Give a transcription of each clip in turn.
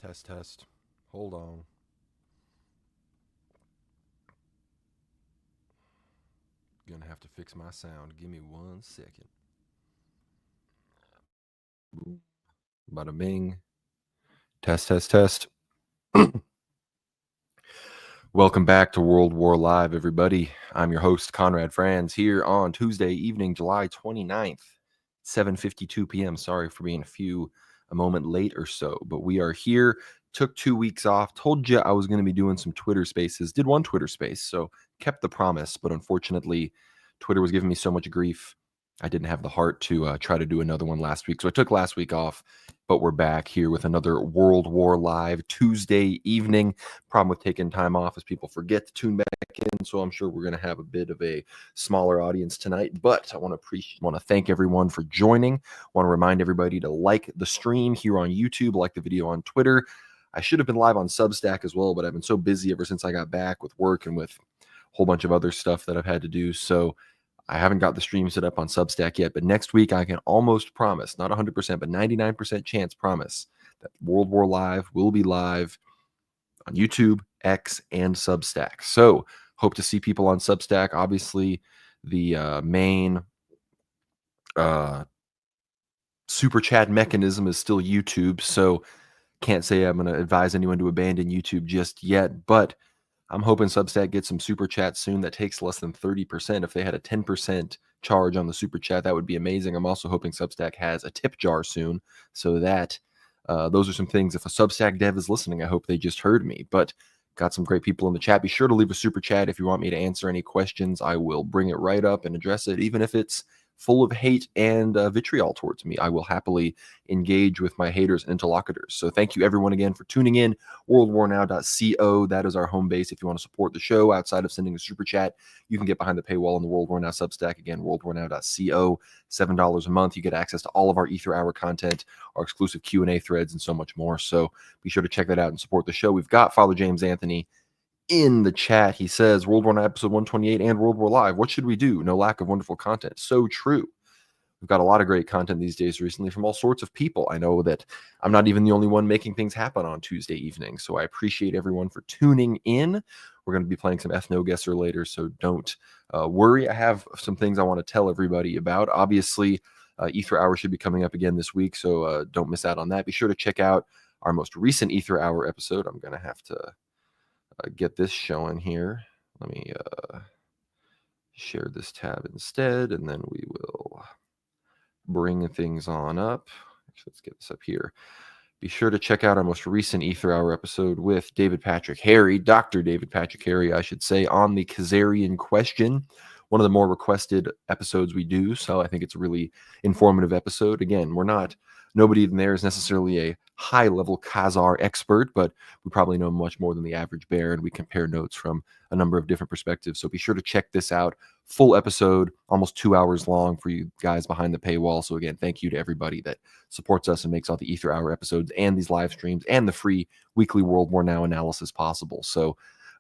Test, test. Hold on. Gonna have to fix my sound. Give me 1 second. Bada bing. Test, test, test. Welcome back to World War Live, everybody. I'm your host, Conrad Franz, here on Tuesday evening, July 29th, 7:52 p.m. Sorry for being a moment late or so, but we are here. Took 2 weeks off. Told you I was going to be doing some Twitter spaces. Did one Twitter space, so kept the promise, but unfortunately, Twitter was giving me so much grief. I didn't have the heart to try to do another one last week, so I took last week off, but we're back here with another World War Live Tuesday evening. Problem with taking time off is people forget to tune back in, so I'm sure we're going to have a bit of a smaller audience tonight, but I want to thank everyone for joining. Want to remind everybody to like the stream here on YouTube, like the video on Twitter. I should have been live on Substack as well, but I've been so busy ever since I got back with work and with a whole bunch of other stuff that I've had to do, so I haven't got the stream set up on Substack yet, but next week I can almost promise, not 100%, but 99% chance promise that World War Live will be live on YouTube, X, and Substack. So hope to see people on Substack. Obviously, the main super chat mechanism is still YouTube, so can't say I'm going to advise anyone to abandon YouTube just yet, but I'm hoping Substack gets some super chat soon that takes less than 30%. If they had a 10% charge on the super chat, that would be amazing. I'm also hoping Substack has a tip jar soon, so that those are some things. If a Substack dev is listening, I hope they just heard me. But got some great people in the chat. Be sure to leave a super chat if you want me to answer any questions. I will bring it right up and address it, even if it's full of hate and vitriol towards me. I will happily engage with my haters and interlocutors. So thank you everyone again for tuning in. worldwarnow.co, that is our home base. If you want to support the show outside of sending a super chat, you can get behind the paywall on the World War Now Substack. Again, worldwarnow.co, $7 a month. You get access to all of our Ether Hour content, our exclusive Q&A threads, and so much more. So be sure to check that out and support the show. We've got Father James Anthony in the chat. He says, World War Now episode 128 and World War Live. What should we do? No lack of wonderful content. So true. We've got a lot of great content these days recently from all sorts of people. I know that I'm not even the only one making things happen on Tuesday evening, so I appreciate everyone for tuning in. We're going to be playing some Ethnoguesser later, so don't worry. I have some things I want to tell everybody about. Obviously, Ether Hour should be coming up again this week, so don't miss out on that. Be sure to check out our most recent Ether Hour episode. I'm going to have to get this showing here. Let me share this tab instead, and then we will bring things on up. Actually, let's get this up here. Be sure to check out our most recent Ether Hour episode with David Patrick Harry, Dr. David Patrick Harry, I should say, on the Khazarian question. One of the more requested episodes we do, so I think it's a really informative episode. Again, nobody in there is necessarily a high-level Khazar expert, but we probably know much more than the average bear, and we compare notes from a number of different perspectives. So be sure to check this out. Full episode, almost 2 hours long for you guys behind the paywall. So again, thank you to everybody that supports us and makes all the Ether Hour episodes and these live streams and the free weekly World War Now analysis possible. So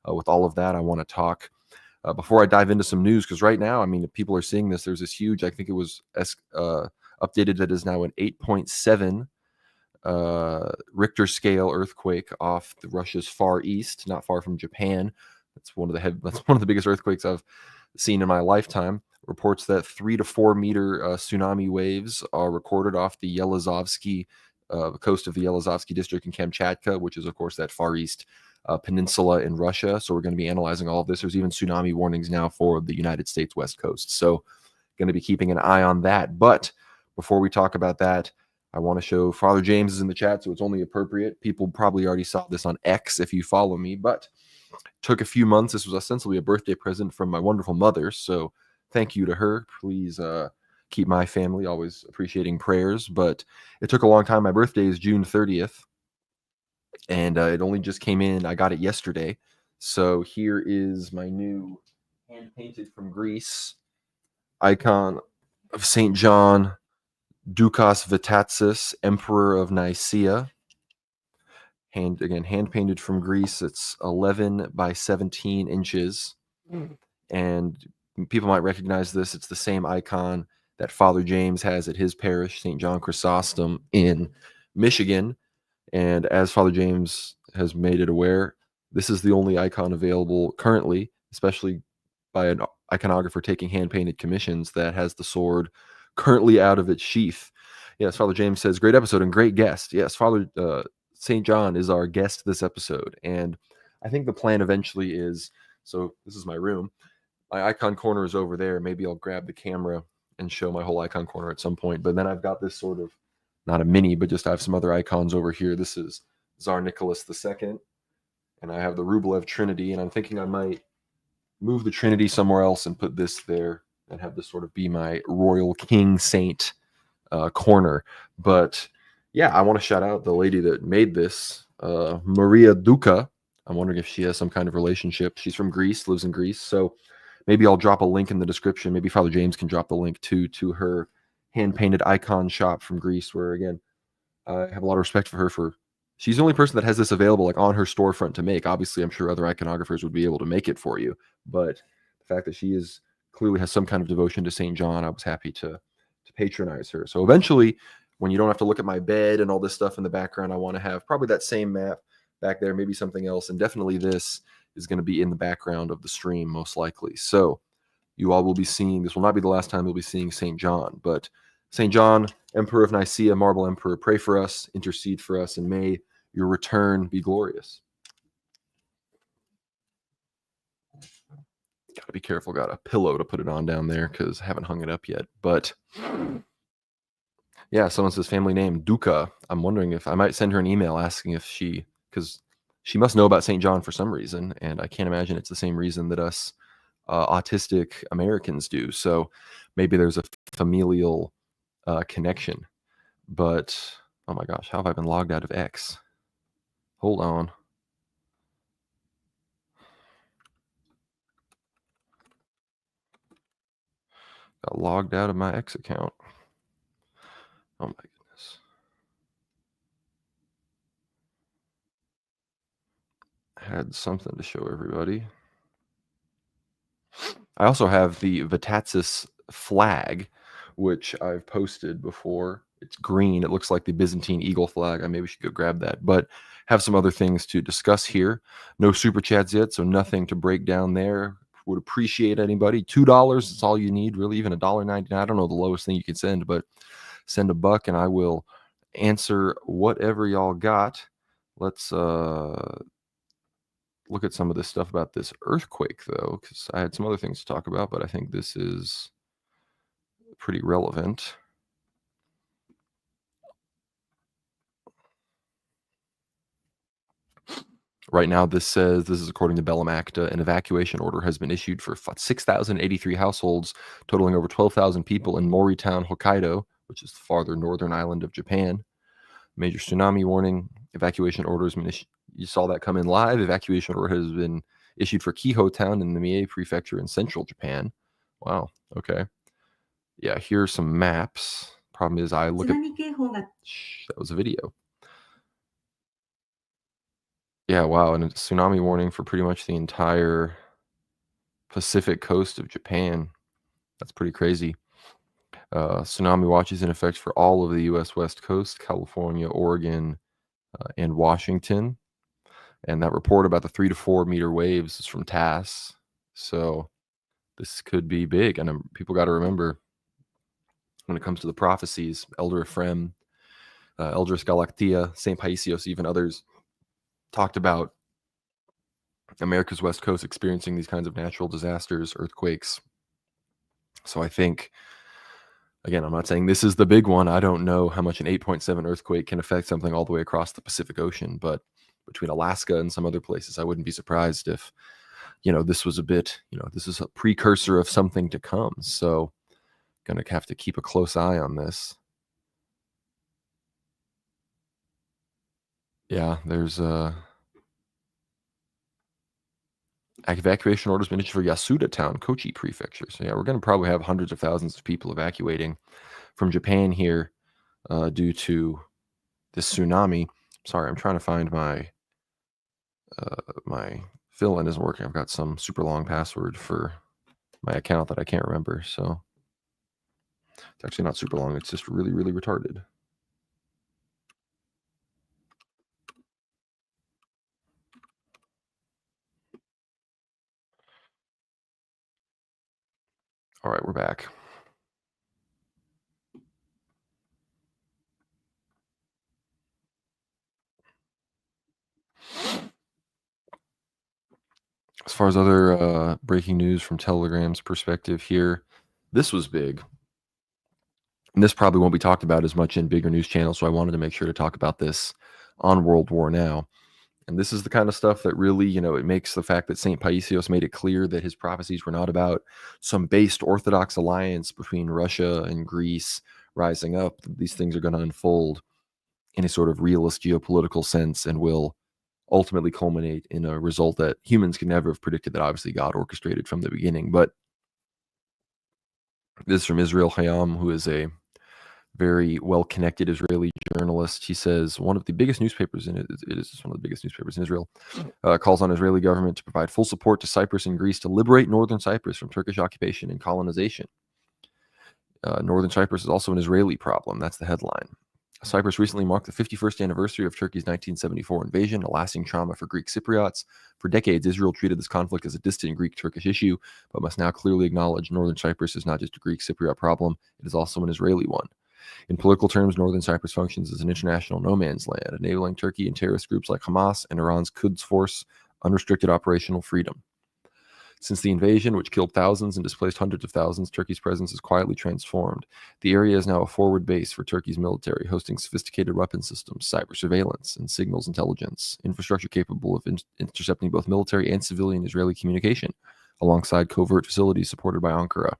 with all of that, I want to talk before I dive into some news, because right now, I mean, if people are seeing this, there's this huge, I think it was updated, that is now an 8.7 Richter scale earthquake off Russia's far east, not far from Japan. That's one of the biggest earthquakes I've seen in my lifetime. Reports that 3 to 4 meter tsunami waves are recorded off the Yelizovsky coast of the Yelizovsky district in Kamchatka, which is of course that far east peninsula in Russia. So we're going to be analyzing all of this. There's even tsunami warnings now for the United States west coast. So going to be keeping an eye on that. But before we talk about that, I want to show Father James is in the chat, so it's only appropriate. People probably already saw this on X if you follow me, but took a few months. This was ostensibly a birthday present from my wonderful mother, so thank you to her. Please keep my family always appreciating prayers, but it took a long time. My birthday is June 30th, and it only just came in. I got it yesterday, so here is my new hand-painted from Greece icon of St. John, Doukas Vitatsis, Emperor of Nicaea. Hand-painted from Greece. It's 11 by 17 inches. And people might recognize this. It's the same icon that Father James has at his parish, St. John Chrysostom in Michigan. And as Father James has made it aware, this is the only icon available currently, especially by an iconographer taking hand-painted commissions, that has the sword currently out of its sheath. Yes, Father James says, "Great episode and great guest." Yes, Father St. John is our guest this episode, and I think the plan eventually is, so this is my room. My icon corner is over there. Maybe I'll grab the camera and show my whole icon corner at some point. But then I've got this sort of, not a mini, but just I have some other icons over here. This is Tsar Nicholas II, and I have the Rublev Trinity, and I'm thinking I might move the Trinity somewhere else and put this there and have this sort of be my royal king saint corner. But yeah, I want to shout out the lady that made this, Maria Duca. I'm wondering if she has some kind of relationship. She's from Greece, lives in Greece. So maybe I'll drop a link in the description. Maybe Father James can drop the link to her hand-painted icon shop from Greece, where, again, I have a lot of respect for her. She's the only person that has this available, like, on her storefront to make. Obviously, I'm sure other iconographers would be able to make it for you, but the fact that she is clearly has some kind of devotion to St. John, I was happy to patronize her. So eventually, when you don't have to look at my bed and all this stuff in the background, I want to have probably that same map back there, maybe something else, and definitely this is going to be in the background of the stream, most likely. So you all will be seeing, this will not be the last time you'll be seeing St. John, but St. John, Emperor of Nicaea, Marble Emperor, pray for us, intercede for us, and may your return be glorious. Got to be careful. Got a pillow to put it on down there because I haven't hung it up yet. But yeah, someone says family name Duca. I'm wondering if I might send her an email asking if because she must know about St. John for some reason, and I can't imagine it's the same reason that us autistic Americans do. So maybe there's a familial connection. But oh my gosh, how have I been logged out of X? Hold on. Got logged out of my X account. Oh my goodness. Had something to show everybody. I also have the Vatatzis flag, which I've posted before. It's green. It looks like the Byzantine eagle flag. I maybe should go grab that, but have some other things to discuss here. No super chats yet, so nothing to break down there. Would appreciate anybody. $2 is all you need, really, even $1.99. I don't know the lowest thing you can send, but send a buck and I will answer whatever y'all got. Let's look at some of this stuff about this earthquake, though, because I had some other things to talk about, but I think this is pretty relevant. Right now, this says, this is according to Bellum Acta, an evacuation order has been issued for 6,083 households, totaling over 12,000 people in Moritown, Hokkaido, which is the farther northern island of Japan. Major tsunami warning. Evacuation order has been issued. You saw that come in live. Evacuation order has been issued for Kiho Town in the Mie Prefecture in central Japan. Wow. Okay. Yeah, here are some maps. Problem is, I look at. That was a video. Yeah, wow. And a tsunami warning for pretty much the entire Pacific coast of Japan. That's pretty crazy. Tsunami watch is in effect for all of the U.S. West Coast, California, Oregon, and Washington. And that report about the 3 to 4 meter waves is from TASS. So this could be big. And people got to remember, when it comes to the prophecies, Elder Ephraim, Elder Galactia, St. Paisios, even others talked about America's West Coast experiencing these kinds of natural disasters, earthquakes. So I think, again, I'm not saying this is the big one. I don't know how much an 8.7 earthquake can affect something all the way across the Pacific Ocean, but between Alaska and some other places, I wouldn't be surprised if, this was a bit, this is a precursor of something to come. So going to have to keep a close eye on this. Yeah, there's evacuation orders been issued for Yasuda Town, Kochi Prefecture. So yeah, we're going to probably have hundreds of thousands of people evacuating from Japan here due to this tsunami. Sorry, I'm trying to find my my fill-in isn't working. I've got some super long password for my account that I can't remember. So it's actually not super long. It's just really, really retarded. All right, we're back. As far as other breaking news from Telegram's perspective here, this was big. And this probably won't be talked about as much in bigger news channels, so I wanted to make sure to talk about this on World War Now. And this is the kind of stuff that really, it makes the fact that St. Paisios made it clear that his prophecies were not about some based Orthodox alliance between Russia and Greece rising up. These things are going to unfold in a sort of realist geopolitical sense and will ultimately culminate in a result that humans could never have predicted, that obviously God orchestrated from the beginning. But this is from Israel Hayam, who is a very well-connected Israeli journalist. He says one of the biggest newspapers in it is one of the biggest newspapers in Israel, calls on Israeli government to provide full support to Cyprus and Greece to liberate northern Cyprus from Turkish occupation and colonization. Northern Cyprus is also an Israeli problem. That's the headline. Cyprus recently marked the 51st anniversary of Turkey's 1974 invasion, a lasting trauma for Greek Cypriots. For decades, Israel treated this conflict as a distant Greek-Turkish issue, but must now clearly acknowledge Northern Cyprus is not just a Greek Cypriot problem, it is also an Israeli one. In political terms, Northern Cyprus functions as an international no man's land, enabling Turkey and terrorist groups like Hamas and Iran's Quds Force unrestricted operational freedom. Since the invasion, which killed thousands and displaced hundreds of thousands, Turkey's presence has quietly transformed. The area is now a forward base for Turkey's military, hosting sophisticated weapon systems, cyber surveillance, and signals intelligence, infrastructure capable of intercepting both military and civilian Israeli communication, alongside covert facilities supported by Ankara.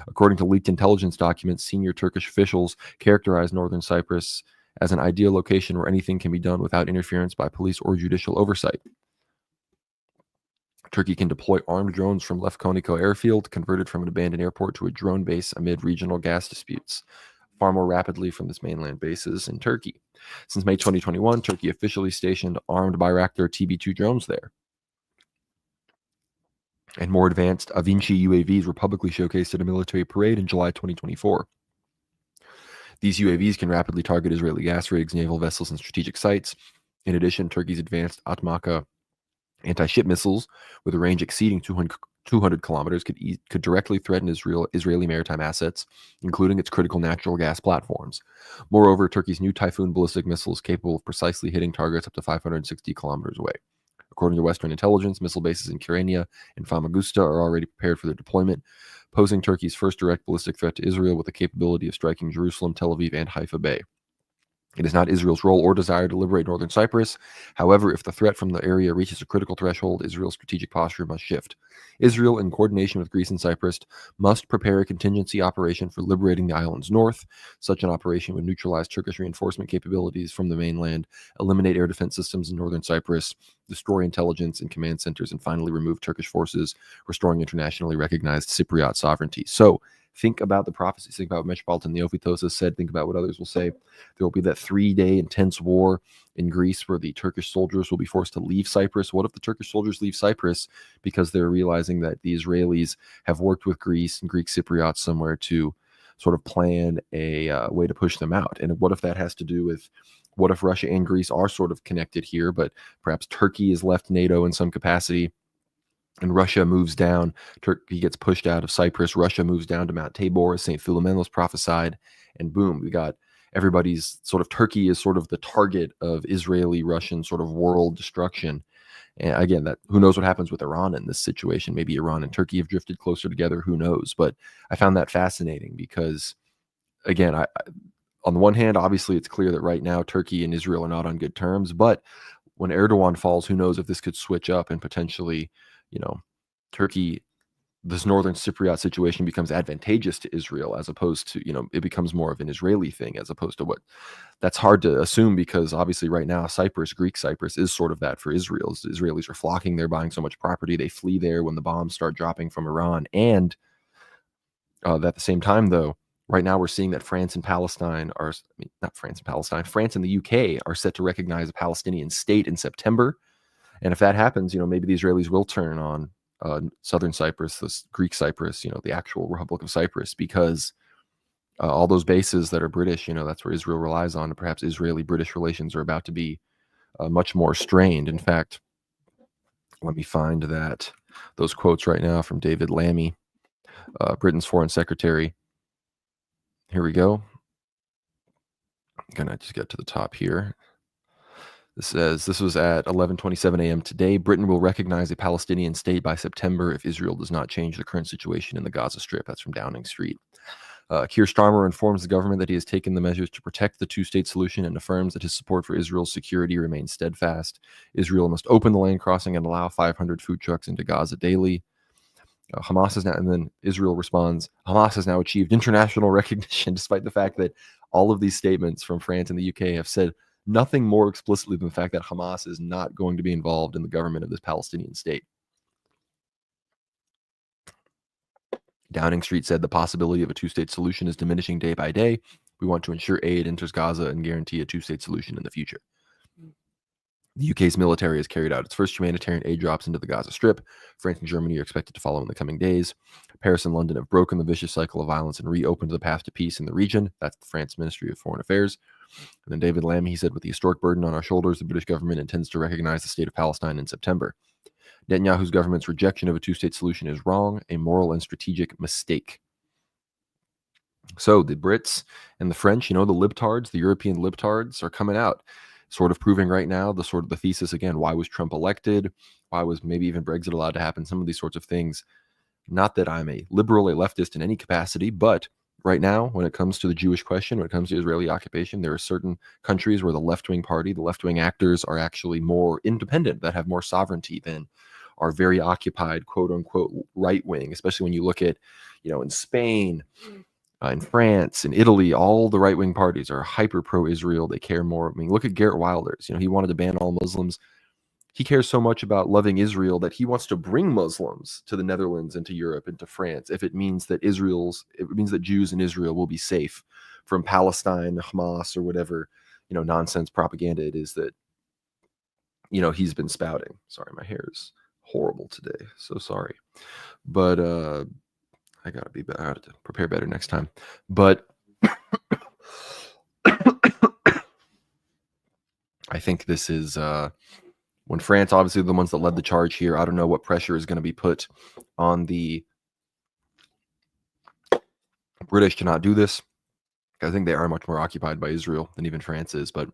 According to leaked intelligence documents, senior Turkish officials characterized northern Cyprus as an ideal location where anything can be done without interference by police or judicial oversight. Turkey can deploy armed drones from Lefkoniko airfield, converted from an abandoned airport to a drone base amid regional gas disputes, far more rapidly from its mainland bases in Turkey. Since May 2021, Turkey officially stationed armed Bayraktar TB2 drones there. And more advanced Avinci UAVs were publicly showcased at a military parade in July 2024. These UAVs can rapidly target Israeli gas rigs, naval vessels, and strategic sites. In addition, Turkey's advanced Atmaka anti-ship missiles, with a range exceeding 200 kilometers, could directly threaten Israeli maritime assets, including its critical natural gas platforms. Moreover, Turkey's new Typhoon ballistic missile is capable of precisely hitting targets up to 560 kilometers away. According to Western intelligence, missile bases in Kyrenia and Famagusta are already prepared for their deployment, posing Turkey's first direct ballistic threat to Israel with the capability of striking Jerusalem, Tel Aviv, and Haifa Bay. It is not Israel's role or desire to liberate northern Cyprus. However, if the threat from the area reaches a critical threshold, Israel's strategic posture must shift. Israel, in coordination with Greece and Cyprus, must prepare a contingency operation for liberating the island's north. Such an operation would neutralize Turkish reinforcement capabilities from the mainland, eliminate air defense systems in northern Cyprus, destroy intelligence and command centers, and finally remove Turkish forces, restoring internationally recognized Cypriot sovereignty. So, think about the prophecies. Think about what Metropolitan Neophytos has said. Think about what others will say. There will be that 3-day intense war in Greece where the Turkish soldiers will be forced to leave Cyprus. What if the Turkish soldiers leave Cyprus because they're realizing that the Israelis have worked with Greece and Greek Cypriots somewhere to sort of plan a way to push them out? And what if that has to do with, what if Russia and Greece are sort of connected here, but perhaps Turkey has left NATO in some capacity, and Russia moves down, Turkey gets pushed out of Cyprus, Russia moves down to Mount Tabor, as St. Philomenos prophesied, and boom, we got everybody's sort of, Turkey is sort of the target of Israeli-Russian sort of world destruction. And again, that, who knows what happens with Iran in this situation? Maybe Iran and Turkey have drifted closer together, who knows? But I found that fascinating because, again, on the one hand, obviously it's clear that right now Turkey and Israel are not on good terms, but when Erdogan falls, who knows if this could switch up and potentially, Turkey, this northern Cypriot situation becomes advantageous to Israel, as opposed to, it becomes more of an Israeli thing as opposed to what, that's hard to assume because obviously right now Cyprus, Greek Cyprus, is sort of that for Israel. The Israelis are flocking there, buying so much property, they flee there when the bombs start dropping from Iran. And at the same time, though, right now we're seeing that France and Palestine are, not France and Palestine, France and the UK are set to recognize a Palestinian state in September. And if that happens, maybe the Israelis will turn on southern Cyprus, this Greek Cyprus, the actual Republic of Cyprus, because all those bases that are British, that's where Israel relies on. And perhaps Israeli-British relations are about to be much more strained. In fact, let me find those quotes right now from David Lammy. Britain's foreign secretary. Here we go. I'm gonna just get to the top here. This says, this was at 11:27 a.m. today. Britain will recognize a Palestinian state by September if Israel does not change the current situation in the Gaza Strip. That's from Downing Street. Keir Starmer informs the government that he has taken the measures to protect the two-state solution and affirms that his support for Israel's security remains steadfast. Israel must open the land crossing and allow 500 food trucks into Gaza daily. Hamas is now, and then Israel responds, Hamas has now achieved international recognition, despite the fact that all of these statements from France and the UK have said nothing more explicitly than the fact that Hamas is not going to be involved in the government of this Palestinian state. Downing Street said the possibility of a two-state solution is diminishing day by day. We want to ensure aid enters Gaza and guarantee a two-state solution in the future. The UK's military has carried out its first humanitarian aid drops into the Gaza Strip. France and Germany are expected to follow in the coming days. Paris and London have broken the vicious cycle of violence and reopened the path to peace in the region. That's the France Ministry of Foreign Affairs. And then David Lammy, he said, with the historic burden on our shoulders, the British government intends to recognize the state of Palestine in September. Netanyahu's government's rejection of a two-state solution is wrong, a moral and strategic mistake. So the Brits and the French, the libtards, the European libtards are coming out, sort of proving right now the thesis again. Why was Trump elected? Why was maybe even Brexit allowed to happen? Some of these sorts of things. Not that I'm a liberal, a leftist in any capacity, but right now, when it comes to the Jewish question, when it comes to Israeli occupation, there are certain countries where the left-wing party, the left-wing actors are actually more independent, that have more sovereignty than are very occupied, quote-unquote, right-wing, especially when you look at, in Spain, in France, in Italy, all the right-wing parties are hyper pro-Israel. They care more. I mean, look at Garrett Wilders. He wanted to ban all Muslims. He cares so much about loving Israel that he wants to bring Muslims to the Netherlands and to Europe and to France if it means that Jews in Israel will be safe from Palestine, Hamas, or whatever, nonsense propaganda it is that, he's been spouting. Sorry, my hair is horrible today. So sorry. But I gotta be better. I have to prepare better next time. But I think this is when France, obviously the ones that led the charge here. I don't know what pressure is going to be put on the British to not do this. I think they are much more occupied by Israel than even France is, but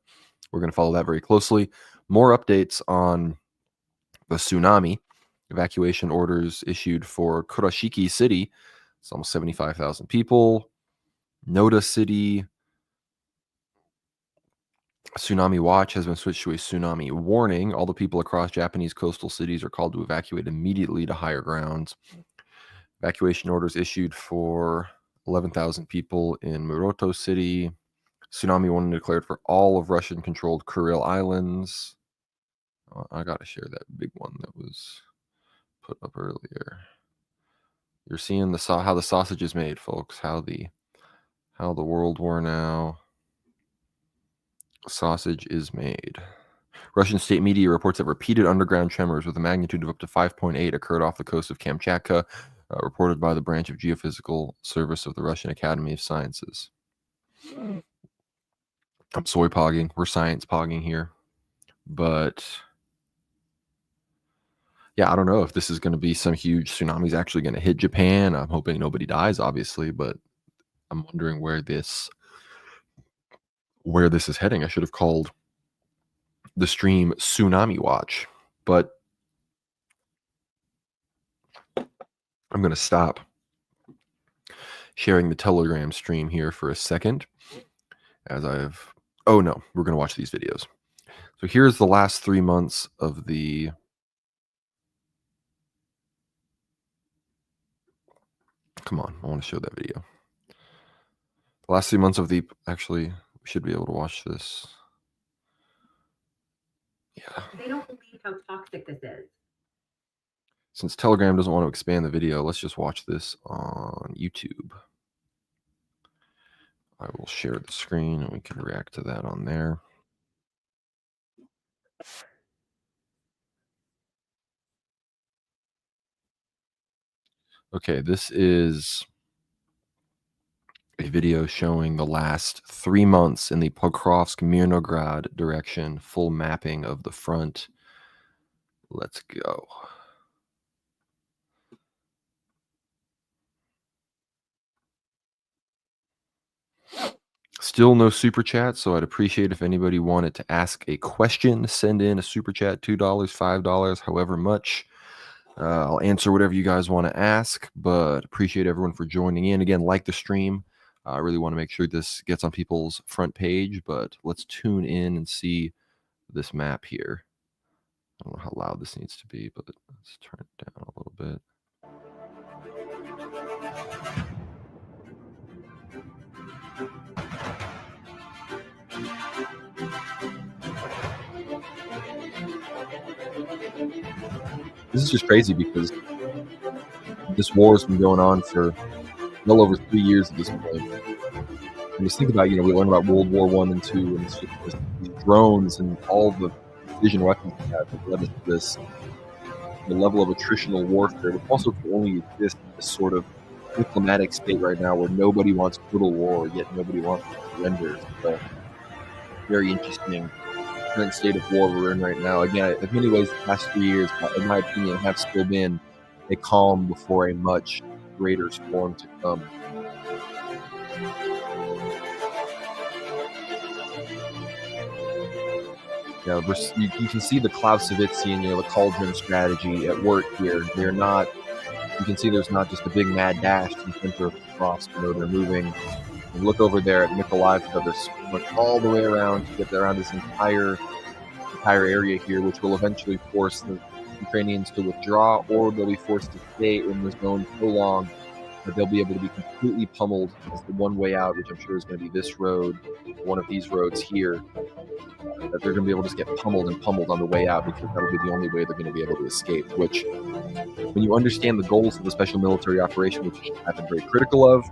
we're going to follow that very closely. More updates on the tsunami. Evacuation orders issued for Kurashiki City. It's almost 75,000 people. Noda City. Tsunami watch has been switched to a tsunami warning. All the people across Japanese coastal cities are called to evacuate immediately to higher grounds. Evacuation orders issued for 11,000 people in Muroto City. Tsunami warning declared for all of Russian-controlled Kuril Islands. I got to share that big one that was put up earlier. You're seeing how the sausage is made, folks. How the World War Now sausage is made. Russian state media reports that repeated underground tremors with a magnitude of up to 5.8 occurred off the coast of Kamchatka, reported by the branch of Geophysical Service of the Russian Academy of Sciences. I'm soy pogging. We're science pogging here. But yeah, I don't know if this is going to be some huge tsunami is actually going to hit Japan. I'm hoping nobody dies, obviously, but I'm wondering where this is heading. I should have called the stream Tsunami Watch, but I'm going to stop sharing the Telegram stream here for a second oh no, we're going to watch these videos. So here's the last 3 months of the come on, I want to show that video. The last 3 months of actually, we should be able to watch this. Yeah. They don't believe how toxic this is. Since Telegram doesn't want to expand the video, let's just watch this on YouTube. I will share the screen and we can react to that on there. Okay, this is a video showing the last 3 months in the Pokrovsk-Mirnograd direction, full mapping of the front. Let's go. Still no super chat, so I'd appreciate if anybody wanted to ask a question, send in a super chat, $2, $5, however much. I'll answer whatever you guys want to ask, but appreciate everyone for joining in. Again, like the stream. I really want to make sure this gets on people's front page, but let's tune in and see this map here. I don't know how loud this needs to be, but let's turn it down a little bit. This is just crazy because this war has been going on for well over 3 years at this point. And just think about, we learned about World War I and II, and it's just these drones and all the precision weapons we have that led us to this, the level of attritional warfare, which also can only exist in this sort of diplomatic state right now where nobody wants total war, yet nobody wants to surrender. So, very interesting current state of war we're in right now. Again, in many ways, the past 3 years, in my opinion, have still been a calm before a much greater storm to come. You can see the Clausewitzian, the cauldron strategy at work here. They're not. You can see there's not just a big mad dash in the center of the cross. They're moving. And look over there at Mykolaiv, they're going all the way around to get around this entire area here, which will eventually force the Ukrainians to withdraw, or they'll be forced to stay in the zone so long that they'll be able to be completely pummeled as the one way out, which I'm sure is going to be this road, one of these roads here, that they're going to be able to just get pummeled on the way out, because that'll be the only way they're going to be able to escape. Which, when you understand the goals of the special military operation, which I've been very critical of,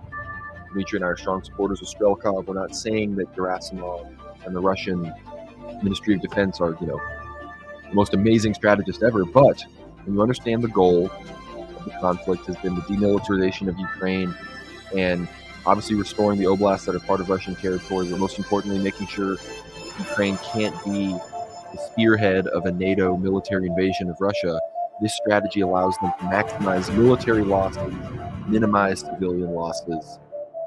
Dmitry and I are strong supporters of Strelkov. We're not saying that Gerasimov and the Russian Ministry of Defense are, the most amazing strategists ever, but when you understand the goal of the conflict has been the demilitarization of Ukraine and obviously restoring the oblasts that are part of Russian territory, but most importantly making sure Ukraine can't be the spearhead of a NATO military invasion of Russia, this strategy allows them to maximize military losses, minimize civilian losses,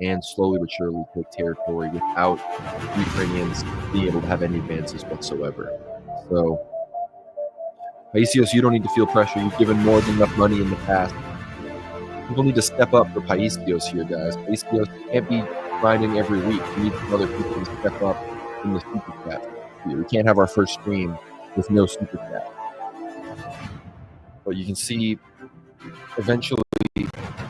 and slowly but surely take territory without Ukrainians being able to have any advances whatsoever. So, Paisios, you don't need to feel pressure. You've given more than enough money in the past. People need to step up for Paisios here, guys. Paisios can't be grinding every week. We need other people to step up in the super chat. We can't have our first stream with no super chat. But you can see, eventually,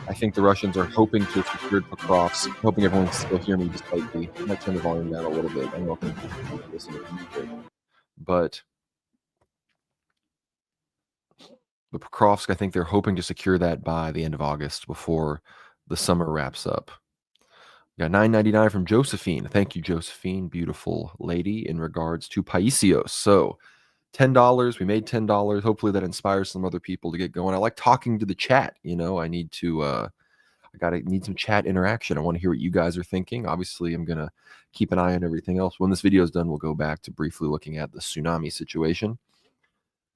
I think the Russians are hoping to have secured Pokrovsk. Hoping everyone can still hear me despite I might turn the volume down a little bit. I don't know if I'm listening to music. But Pokrovsk, I think they're hoping to secure that by the end of August, before the summer wraps up. We got $9.99 from Josephine. Thank you, Josephine, beautiful lady, in regards to Paisios. So, $10. We made $10. Hopefully that inspires some other people to get going. I like talking to the chat. I need to need some chat interaction. I want to hear what you guys are thinking. Obviously, I'm gonna keep an eye on everything else. When this video is done, we'll go back to briefly looking at the tsunami situation.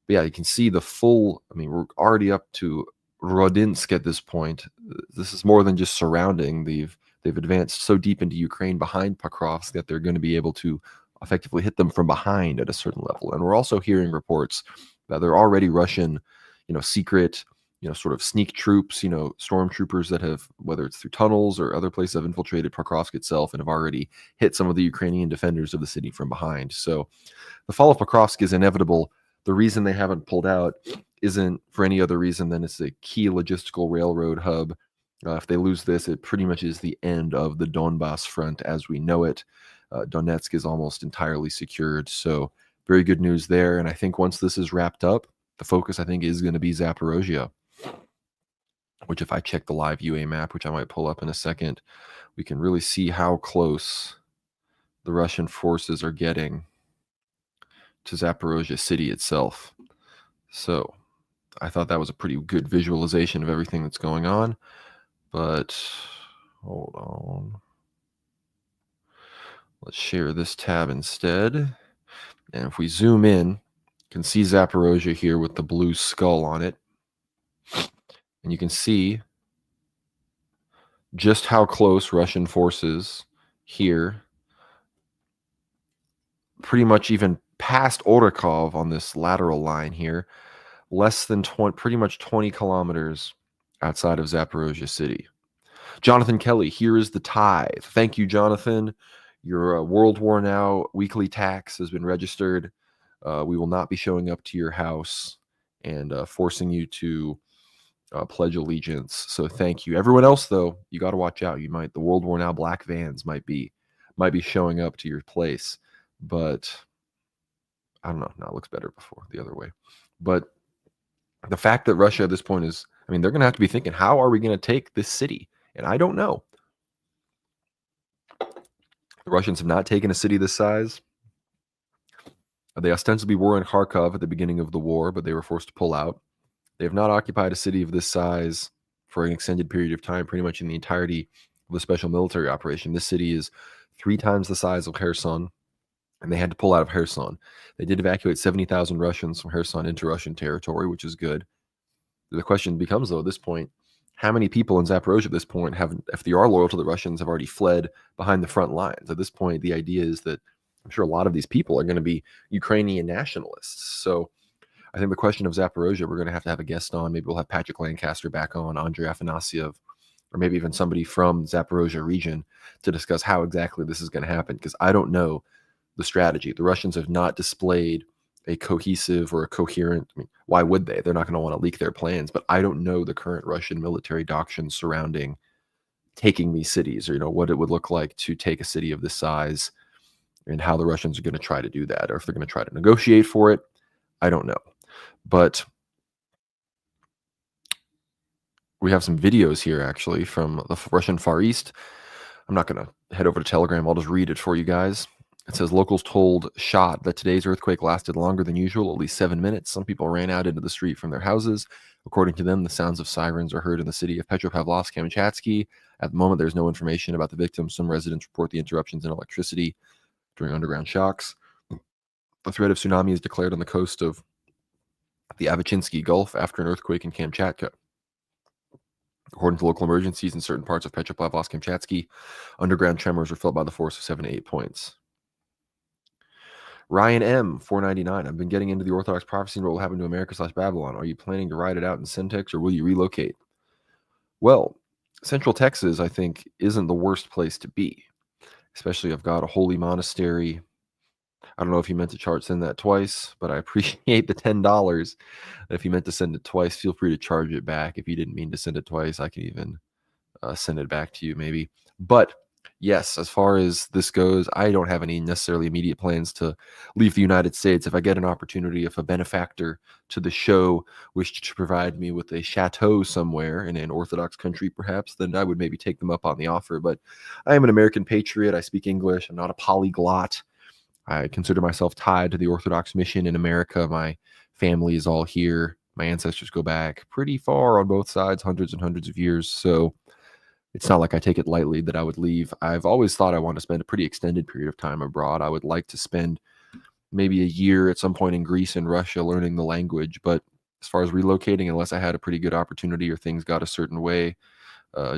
But yeah, you can see the full. We're already up to Rodinsk at this point. This is more than just surrounding. They've advanced so deep into Ukraine behind Pokrovsk that they're going to be able to effectively hit them from behind at a certain level. And we're also hearing reports that there are already Russian, secret, sort of sneak troops, stormtroopers that have, whether it's through tunnels or other places, have infiltrated Pokrovsk itself and have already hit some of the Ukrainian defenders of the city from behind. So the fall of Pokrovsk is inevitable. The reason they haven't pulled out isn't for any other reason than it's a key logistical railroad hub. If they lose this, it pretty much is the end of the Donbass front as we know it. Donetsk is almost entirely secured. So very good news there. And I think once this is wrapped up, the focus, I think, is going to be Zaporizhzhia, which, if I check the live UA map, which I might pull up in a second, we can really see how close the Russian forces are getting to Zaporizhzhia city itself. So I thought that was a pretty good visualization of everything that's going on. But hold on. Let's share this tab instead. And if we zoom in, you can see Zaporizhzhia here with the blue skull on it. And you can see just how close Russian forces here pretty much even past Orthodox on this lateral line here, less than 20, pretty much 20 kilometers outside of Zaporizhzhia city. Jonathan Kelly, here is the tithe. Thank you, Jonathan. Your World War Now weekly tax has been registered. We will not be showing up to your house and forcing you to pledge allegiance. So thank you. Everyone else, though, you got to watch out. The World War Now black vans might be showing up to your place, but I don't know. No, it looks better before the other way. But the fact that Russia at this point is, they're going to have to be thinking, how are we going to take this city? And I don't know. The Russians have not taken a city this size. They ostensibly were in Kharkov at the beginning of the war, but they were forced to pull out. They have not occupied a city of this size for an extended period of time, pretty much in the entirety of the special military operation. This city is 3 times the size of Kherson, and they had to pull out of Kherson. They did evacuate 70,000 Russians from Kherson into Russian territory, which is good. The question becomes, though, at this point, how many people in Zaporizhzhia at this point if they are loyal to the Russians, have already fled behind the front lines? At this point, the idea is that I'm sure a lot of these people are going to be Ukrainian nationalists. So I think the question of Zaporizhzhia, we're going to have a guest on. Maybe we'll have Patrick Lancaster back on, Andrei Afanasyev, or maybe even somebody from Zaporizhzhia region to discuss how exactly this is going to happen, because I don't know the strategy. The Russians have not displayed a cohesive or a coherent, why would they? They're not going to want to leak their plans, but I don't know the current Russian military doctrine surrounding taking these cities, or what it would look like to take a city of this size, and how the Russians are going to try to do that, or if they're going to try to negotiate for it. I don't know. But we have some videos here actually from the Russian Far East. I'm not going to head over to Telegram. I'll just read it for you guys. It says, locals told SHOT that today's earthquake lasted longer than usual, at least 7 minutes. Some people ran out into the street from their houses. According to them, the sounds of sirens are heard in the city of Petropavlovsk-Kamchatsky. At the moment, there's no information about the victims. Some residents report the interruptions in electricity during underground shocks. The threat of tsunami is declared on the coast of the Avachinsky Gulf after an earthquake in Kamchatka. According to local emergencies in certain parts of Petropavlovsk-Kamchatsky, underground tremors were felt by the force of 7 to 8 points. Ryan M, 499. I've been getting into the Orthodox prophecy and what will happen to America/Babylon. Are you planning to ride it out in Syntex, or will you relocate? Well, Central Texas, I think, isn't the worst place to be. Especially, I've got a holy monastery. I don't know if you meant to send that twice, but I appreciate the $10. If you meant to send it twice, feel free to charge it back. If you didn't mean to send it twice, I can even send it back to you maybe. But yes, as far as this goes, I don't have any necessarily immediate plans to leave the United States. If I get an opportunity, if a benefactor to the show wished to provide me with a chateau somewhere in an Orthodox country, perhaps, then I would maybe take them up on the offer. But I am an American patriot. I speak English. I'm not a polyglot. I consider myself tied to the Orthodox mission in America. My family is all here. My ancestors go back pretty far on both sides, hundreds and hundreds of years. So it's not like I take it lightly that I would leave. I've always thought I want to spend a pretty extended period of time abroad. I would like to spend maybe a year at some point in Greece and Russia learning the language. But as far as relocating, unless I had a pretty good opportunity or things got a certain way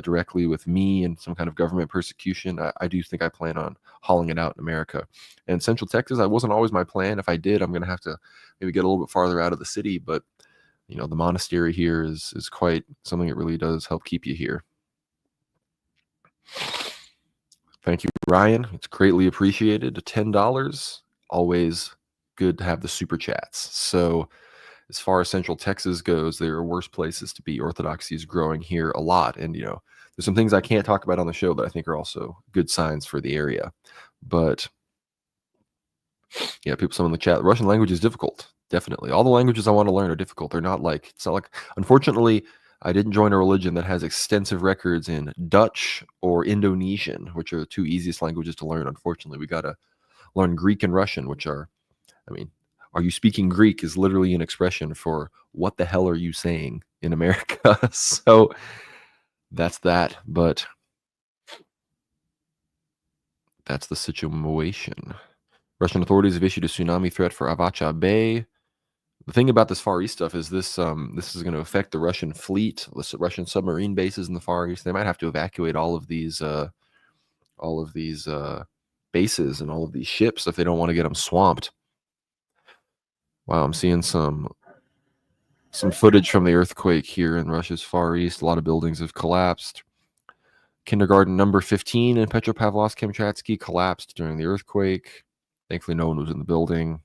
directly with me and some kind of government persecution, I do think I plan on hauling it out in America. And Central Texas, that wasn't always my plan. If I did, I'm going to have to maybe get a little bit farther out of the city. But, the monastery here is quite something that really does help keep you here. Thank you, Ryan. It's greatly appreciated. $10, always good to have the super chats. So as far as Central Texas goes, there are worse places to be. Orthodoxy is growing here a lot. And, there's some things I can't talk about on the show that I think are also good signs for the area. But, some in the chat, the Russian language is difficult. Definitely. All the languages I want to learn are difficult. It's not like, unfortunately, I didn't join a religion that has extensive records in Dutch or Indonesian, which are the 2 easiest languages to learn. Unfortunately, we got to learn Greek and Russian, which are you speaking Greek is literally an expression for what the hell are you saying in America? So that's that. But that's the situation. Russian authorities have issued a tsunami threat for Avacha Bay. The thing about this Far East stuff is this is going to affect the Russian fleet, the Russian submarine bases in the Far East. They might have to evacuate all of these bases and all of these ships if they don't want to get them swamped. Wow, I'm seeing some footage from the earthquake here in Russia's Far East. A lot of buildings have collapsed. Kindergarten number 15 in Petropavlovsk-Kamchatsky collapsed during the earthquake. Thankfully, no one was in the building.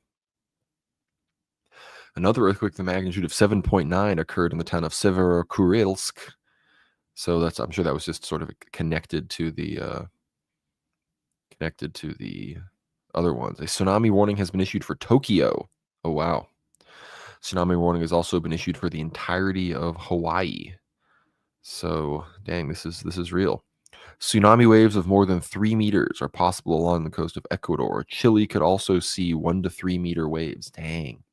Another earthquake, the magnitude of 7.9, occurred in the town of Severokurilsk. So I'm sure that was just sort of connected to the other ones. A tsunami warning has been issued for Tokyo. Oh wow. Tsunami warning has also been issued for the entirety of Hawaii. So, dang, this is real. Tsunami waves of more than 3 meters are possible along the coast of Ecuador. Chile could also see 1 to 3 meter waves. Dang.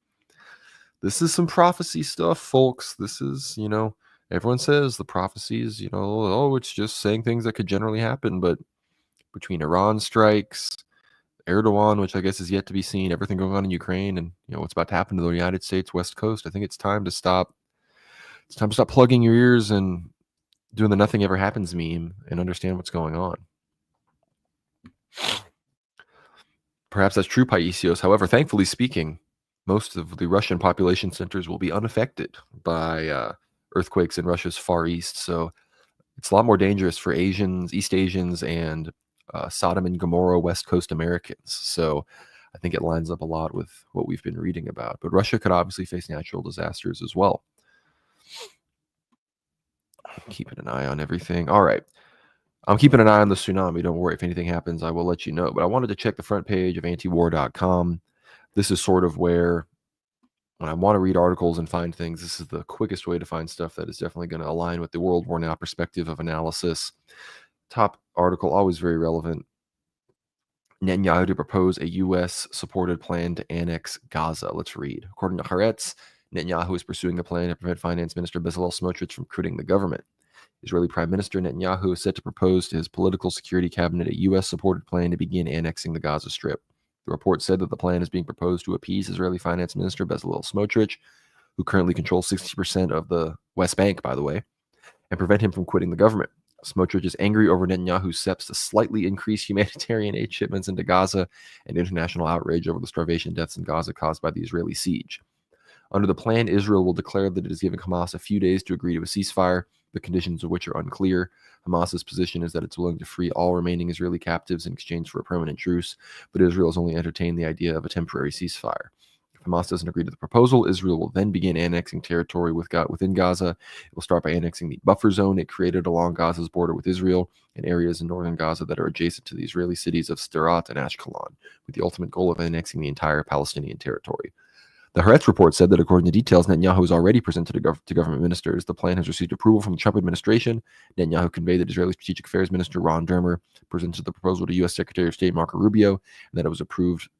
This is some prophecy stuff, folks. This is, everyone says the prophecies, it's just saying things that could generally happen. But between Iran strikes, Erdogan, which I guess is yet to be seen, everything going on in Ukraine, and what's about to happen to the United States West Coast, I think it's time to stop. It's time to stop plugging your ears and doing the nothing ever happens meme and understand what's going on. Perhaps that's true, Paisios. However, thankfully speaking, most of the Russian population centers will be unaffected by earthquakes in Russia's Far East. So it's a lot more dangerous for Asians, East Asians, and Sodom and Gomorrah West Coast Americans. So I think it lines up a lot with what we've been reading about. But Russia could obviously face natural disasters as well. Keeping an eye on everything. All right. I'm keeping an eye on the tsunami. Don't worry. If anything happens, I will let you know. But I wanted to check the front page of antiwar.com. This is sort of where, when I want to read articles and find things, this is the quickest way to find stuff that is definitely going to align with the World War Now perspective of analysis. Top article, always very relevant. Netanyahu to propose a U.S.-supported plan to annex Gaza. Let's read. According to Haaretz, Netanyahu is pursuing a plan to prevent Finance Minister Bezalel Smotrich from quitting the government. Israeli Prime Minister Netanyahu is set to propose to his political security cabinet a U.S.-supported plan to begin annexing the Gaza Strip. The report said that the plan is being proposed to appease Israeli Finance Minister Bezalel Smotrich, who currently controls 60% of the West Bank, by the way, and prevent him from quitting the government. Smotrich is angry over Netanyahu's steps to slightly increase humanitarian aid shipments into Gaza and international outrage over the starvation deaths in Gaza caused by the Israeli siege. Under the plan, Israel will declare that it is giving Hamas a few days to agree to a ceasefire, the conditions of which are unclear. Hamas's position is that it's willing to free all remaining Israeli captives in exchange for a permanent truce, but Israel has only entertained the idea of a temporary ceasefire. If Hamas doesn't agree to the proposal, Israel will then begin annexing territory within Gaza. It will start by annexing the buffer zone it created along Gaza's border with Israel and areas in northern Gaza that are adjacent to the Israeli cities of Sderot and Ashkelon, with the ultimate goal of annexing the entire Palestinian territory. The Haaretz report said that according to details Netanyahu has already presented to government ministers, the plan has received approval from the Trump administration. Netanyahu conveyed that Israeli Strategic Affairs Minister Ron Dermer presented the proposal to U.S. Secretary of State Marco Rubio, and that it was approved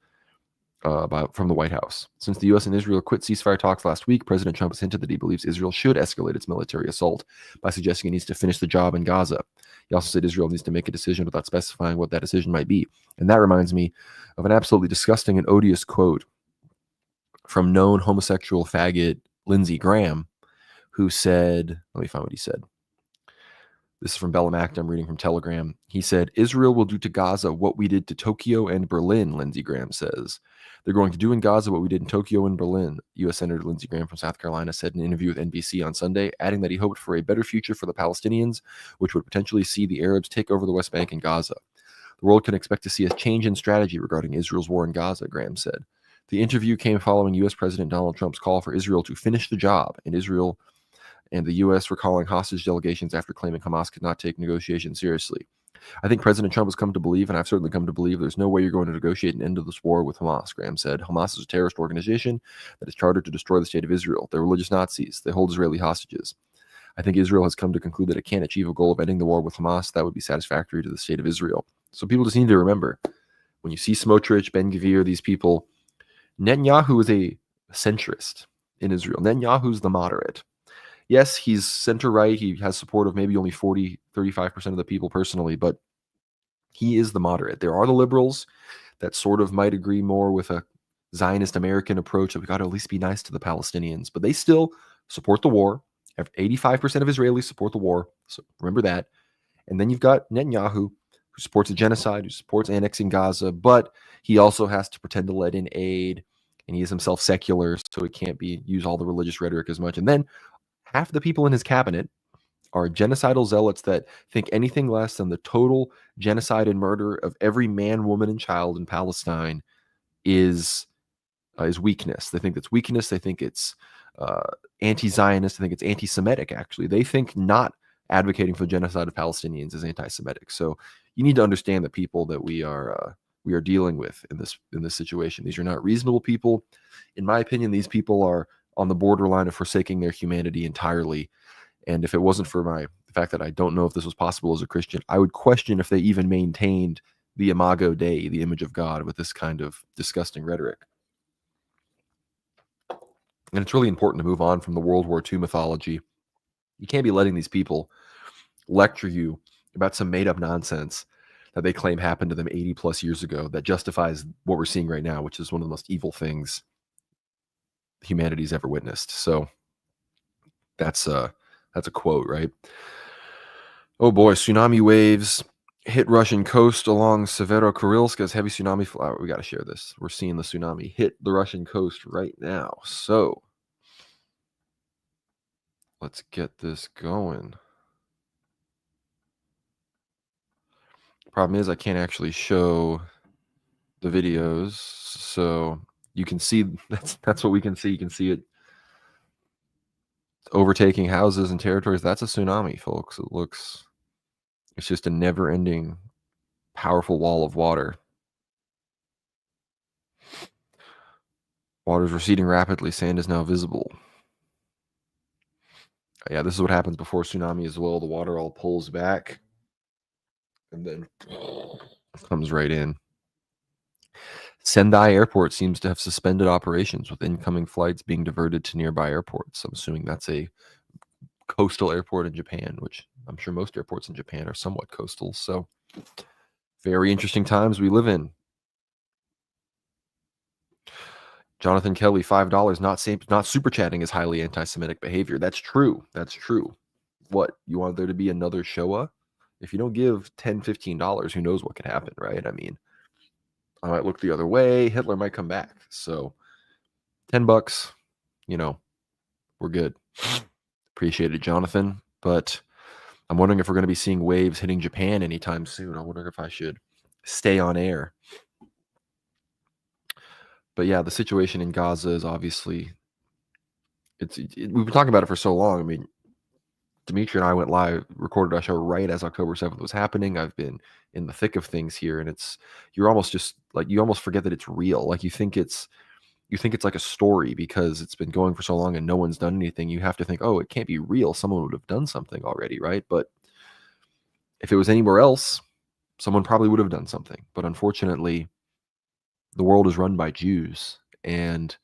from the White House. Since the U.S. and Israel quit ceasefire talks last week, President Trump has hinted that he believes Israel should escalate its military assault by suggesting it needs to finish the job in Gaza. He also said Israel needs to make a decision without specifying what that decision might be. And that reminds me of an absolutely disgusting and odious quote from known homosexual faggot Lindsey Graham, who said, let me find what he said. This is from Bellamakta. I'm reading from Telegram. He said, Israel will do to Gaza what we did to Tokyo and Berlin, Lindsey Graham says. They're going to do in Gaza what we did in Tokyo and Berlin, U.S. Senator Lindsey Graham from South Carolina said in an interview with NBC on Sunday, adding that he hoped for a better future for the Palestinians, which would potentially see the Arabs take over the West Bank and Gaza. The world can expect to see a change in strategy regarding Israel's war in Gaza, Graham said. The interview came following U.S. President Donald Trump's call for Israel to finish the job, and Israel and the U.S. were calling hostage delegations after claiming Hamas could not take negotiations seriously. I think President Trump has come to believe, and I've certainly come to believe, there's no way you're going to negotiate an end to this war with Hamas, Graham said. Hamas is a terrorist organization that is chartered to destroy the state of Israel. They're religious Nazis. They hold Israeli hostages. I think Israel has come to conclude that it can't achieve a goal of ending the war with Hamas that would be satisfactory to the state of Israel. So people just need to remember, when you see Smotrich, Ben-Gvir, these people, Netanyahu is a centrist in Israel. Netanyahu's the moderate. Yes, he's center-right. He has support of maybe only 35% of the people personally, but he is the moderate. There are the liberals that sort of might agree more with a Zionist American approach that we got to at least be nice to the Palestinians, but they still support the war. 85% of Israelis support the war, so remember that. And then you've got Netanyahu, who supports a genocide, who supports annexing Gaza, but he also has to pretend to let in aid, and he is himself secular, so he can't use all the religious rhetoric as much. And then half the people in his cabinet are genocidal zealots that think anything less than the total genocide and murder of every man, woman, and child in Palestine is weakness. They think that's weakness. They think it's anti-Zionist. They think it's anti-Semitic. Actually, they think not advocating for the genocide of Palestinians is anti-Semitic. So you need to understand the people that we are dealing with in this situation. These are not reasonable people. In my opinion, these people are on the borderline of forsaking their humanity entirely. And if it wasn't for the fact that I don't know if this was possible as a Christian, I would question if they even maintained the imago Dei, the image of God, with this kind of disgusting rhetoric. And it's really important to move on from the World War II mythology. You can't be letting these people lecture you about some made-up nonsense that they claim happened to them 80 plus years ago that justifies what we're seeing right now, which is one of the most evil things humanity's ever witnessed. So that's a quote, right? Oh boy, tsunami waves hit Russian coast along Severokurilsk as heavy tsunami. We got to share this. We're seeing the tsunami hit the Russian coast right now. So let's get this going. Problem is, I can't actually show the videos, so you can see that's what we can see. You can see it overtaking houses and territories. That's a tsunami, folks. It's just a never-ending, powerful wall of water. Water is receding rapidly. Sand is now visible. Yeah, this is what happens before tsunami as well. The water all pulls back and then comes right in. Sendai Airport seems to have suspended operations with incoming flights being diverted to nearby airports. I'm assuming that's a coastal airport in Japan, which I'm sure most airports in Japan are somewhat coastal. So very interesting times we live in. Jonathan Kelly, $5. Not super chatting is highly anti-Semitic behavior. That's true. That's true. What, you want there to be another Shoah? If you don't give $10, $15, who knows what could happen, right? I mean, I might look the other way. Hitler might come back. So $10, we're good. Appreciate it, Jonathan. But I'm wondering if we're going to be seeing waves hitting Japan anytime soon. I wonder if I should stay on air. But yeah, the situation in Gaza is obviously, we've been talking about it for so long. I mean, Dimitri and I went live, recorded our show right as October 7th was happening. I've been in the thick of things here, and you almost forget that it's real. Like you think it's like a story because it's been going for so long and no one's done anything. You have to think, oh, it can't be real. Someone would have done something already, right? But if it was anywhere else, someone probably would have done something. But unfortunately, the world is run by Jews, and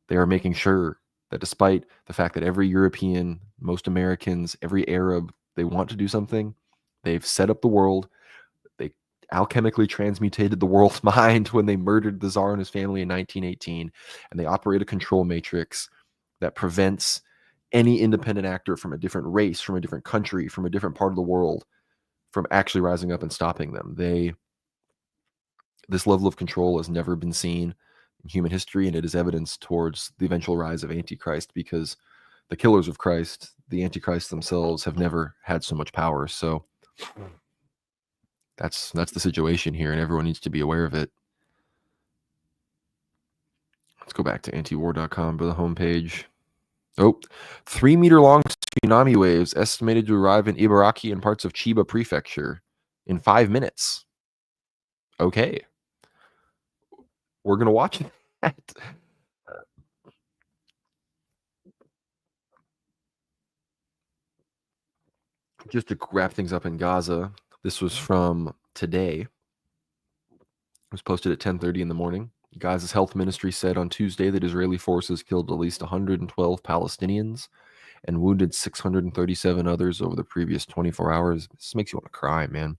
they are making sure that despite the fact that every European, most Americans, every Arab, they want to do something, they've set up the world. They alchemically transmutated the world's mind when they murdered the Tsar and his family in 1918, and they operate a control matrix that prevents any independent actor from a different race, from a different country, from a different part of the world from actually rising up and stopping them. This level of control has never been seen in human history, and it is evidence towards the eventual rise of Antichrist, because the killers of Christ, the Antichrist themselves, have never had so much power. So that's the situation here, and everyone needs to be aware of it. Let's go back to antiwar.com for the homepage. 3-meter long tsunami waves estimated to arrive in Ibaraki and parts of Chiba Prefecture in 5 minutes. Okay. We're going to watch that. Just to wrap things up in Gaza, this was from today. It was posted at 10:30 in the morning. Gaza's health ministry said on Tuesday that Israeli forces killed at least 112 Palestinians and wounded 637 others over the previous 24 hours. This makes you want to cry, man.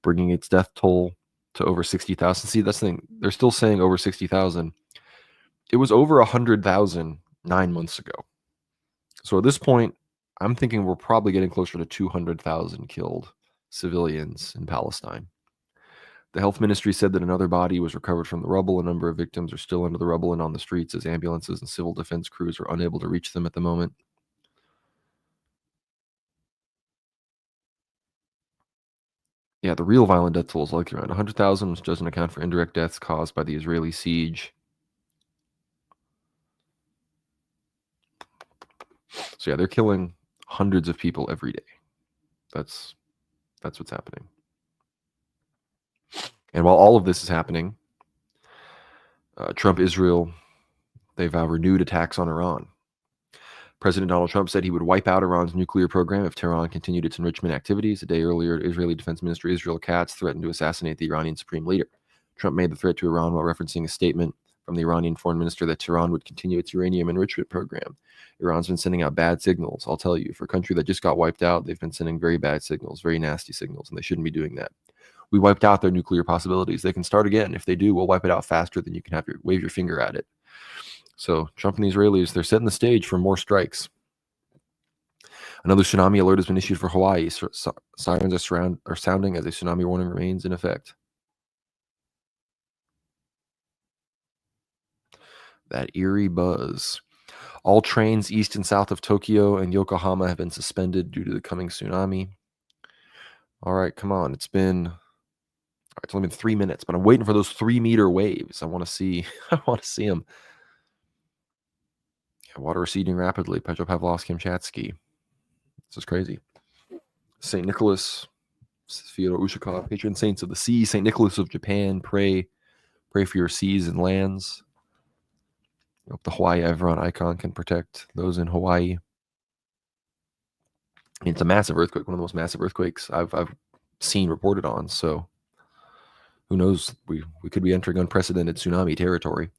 Bringing its death toll to over 60,000. See, that's the thing. They're still saying over 60,000. It was over 100,000 9 months ago. So at this point, I'm thinking we're probably getting closer to 200,000 killed civilians in Palestine. The health ministry said that another body was recovered from the rubble. A number of victims are still under the rubble and on the streets as ambulances and civil defense crews are unable to reach them at the moment. Yeah, the real violent death toll is likely around 100,000, which doesn't account for indirect deaths caused by the Israeli siege. So yeah, they're killing hundreds of people every day. That's what's happening. And while all of this is happening, Trump, Israel, they've renewed attacks on Iran. President Donald Trump said he would wipe out Iran's nuclear program if Tehran continued its enrichment activities. A day earlier, Israeli Defense Minister Israel Katz threatened to assassinate the Iranian supreme leader. Trump made the threat to Iran while referencing a statement from the Iranian foreign minister that Tehran would continue its uranium enrichment program. Iran's been sending out bad signals, I'll tell you. For a country that just got wiped out, they've been sending very bad signals, very nasty signals, and they shouldn't be doing that. We wiped out their nuclear possibilities. They can start again. If they do, we'll wipe it out faster than you can wave your finger at it. So Trump and the Israelis, they're setting the stage for more strikes. Another tsunami alert has been issued for Hawaii. Sirens are sounding as a tsunami warning remains in effect. That eerie buzz. All trains east and south of Tokyo and Yokohama have been suspended due to the coming tsunami. All right, come on. It's only been 3 minutes, but I'm waiting for those 3-meter waves. I want to see them. Yeah, water receding rapidly. Petropavlovsk-Kamchatsky. This is crazy. St. Nicholas, Fyodor Ushakov, patron saints of the sea. St. Nicholas of Japan, pray for your seas and lands. I hope the Hawaii Evron icon can protect those in Hawaii. It's a massive earthquake, one of the most massive earthquakes I've seen reported on. So who knows? We could be entering unprecedented tsunami territory.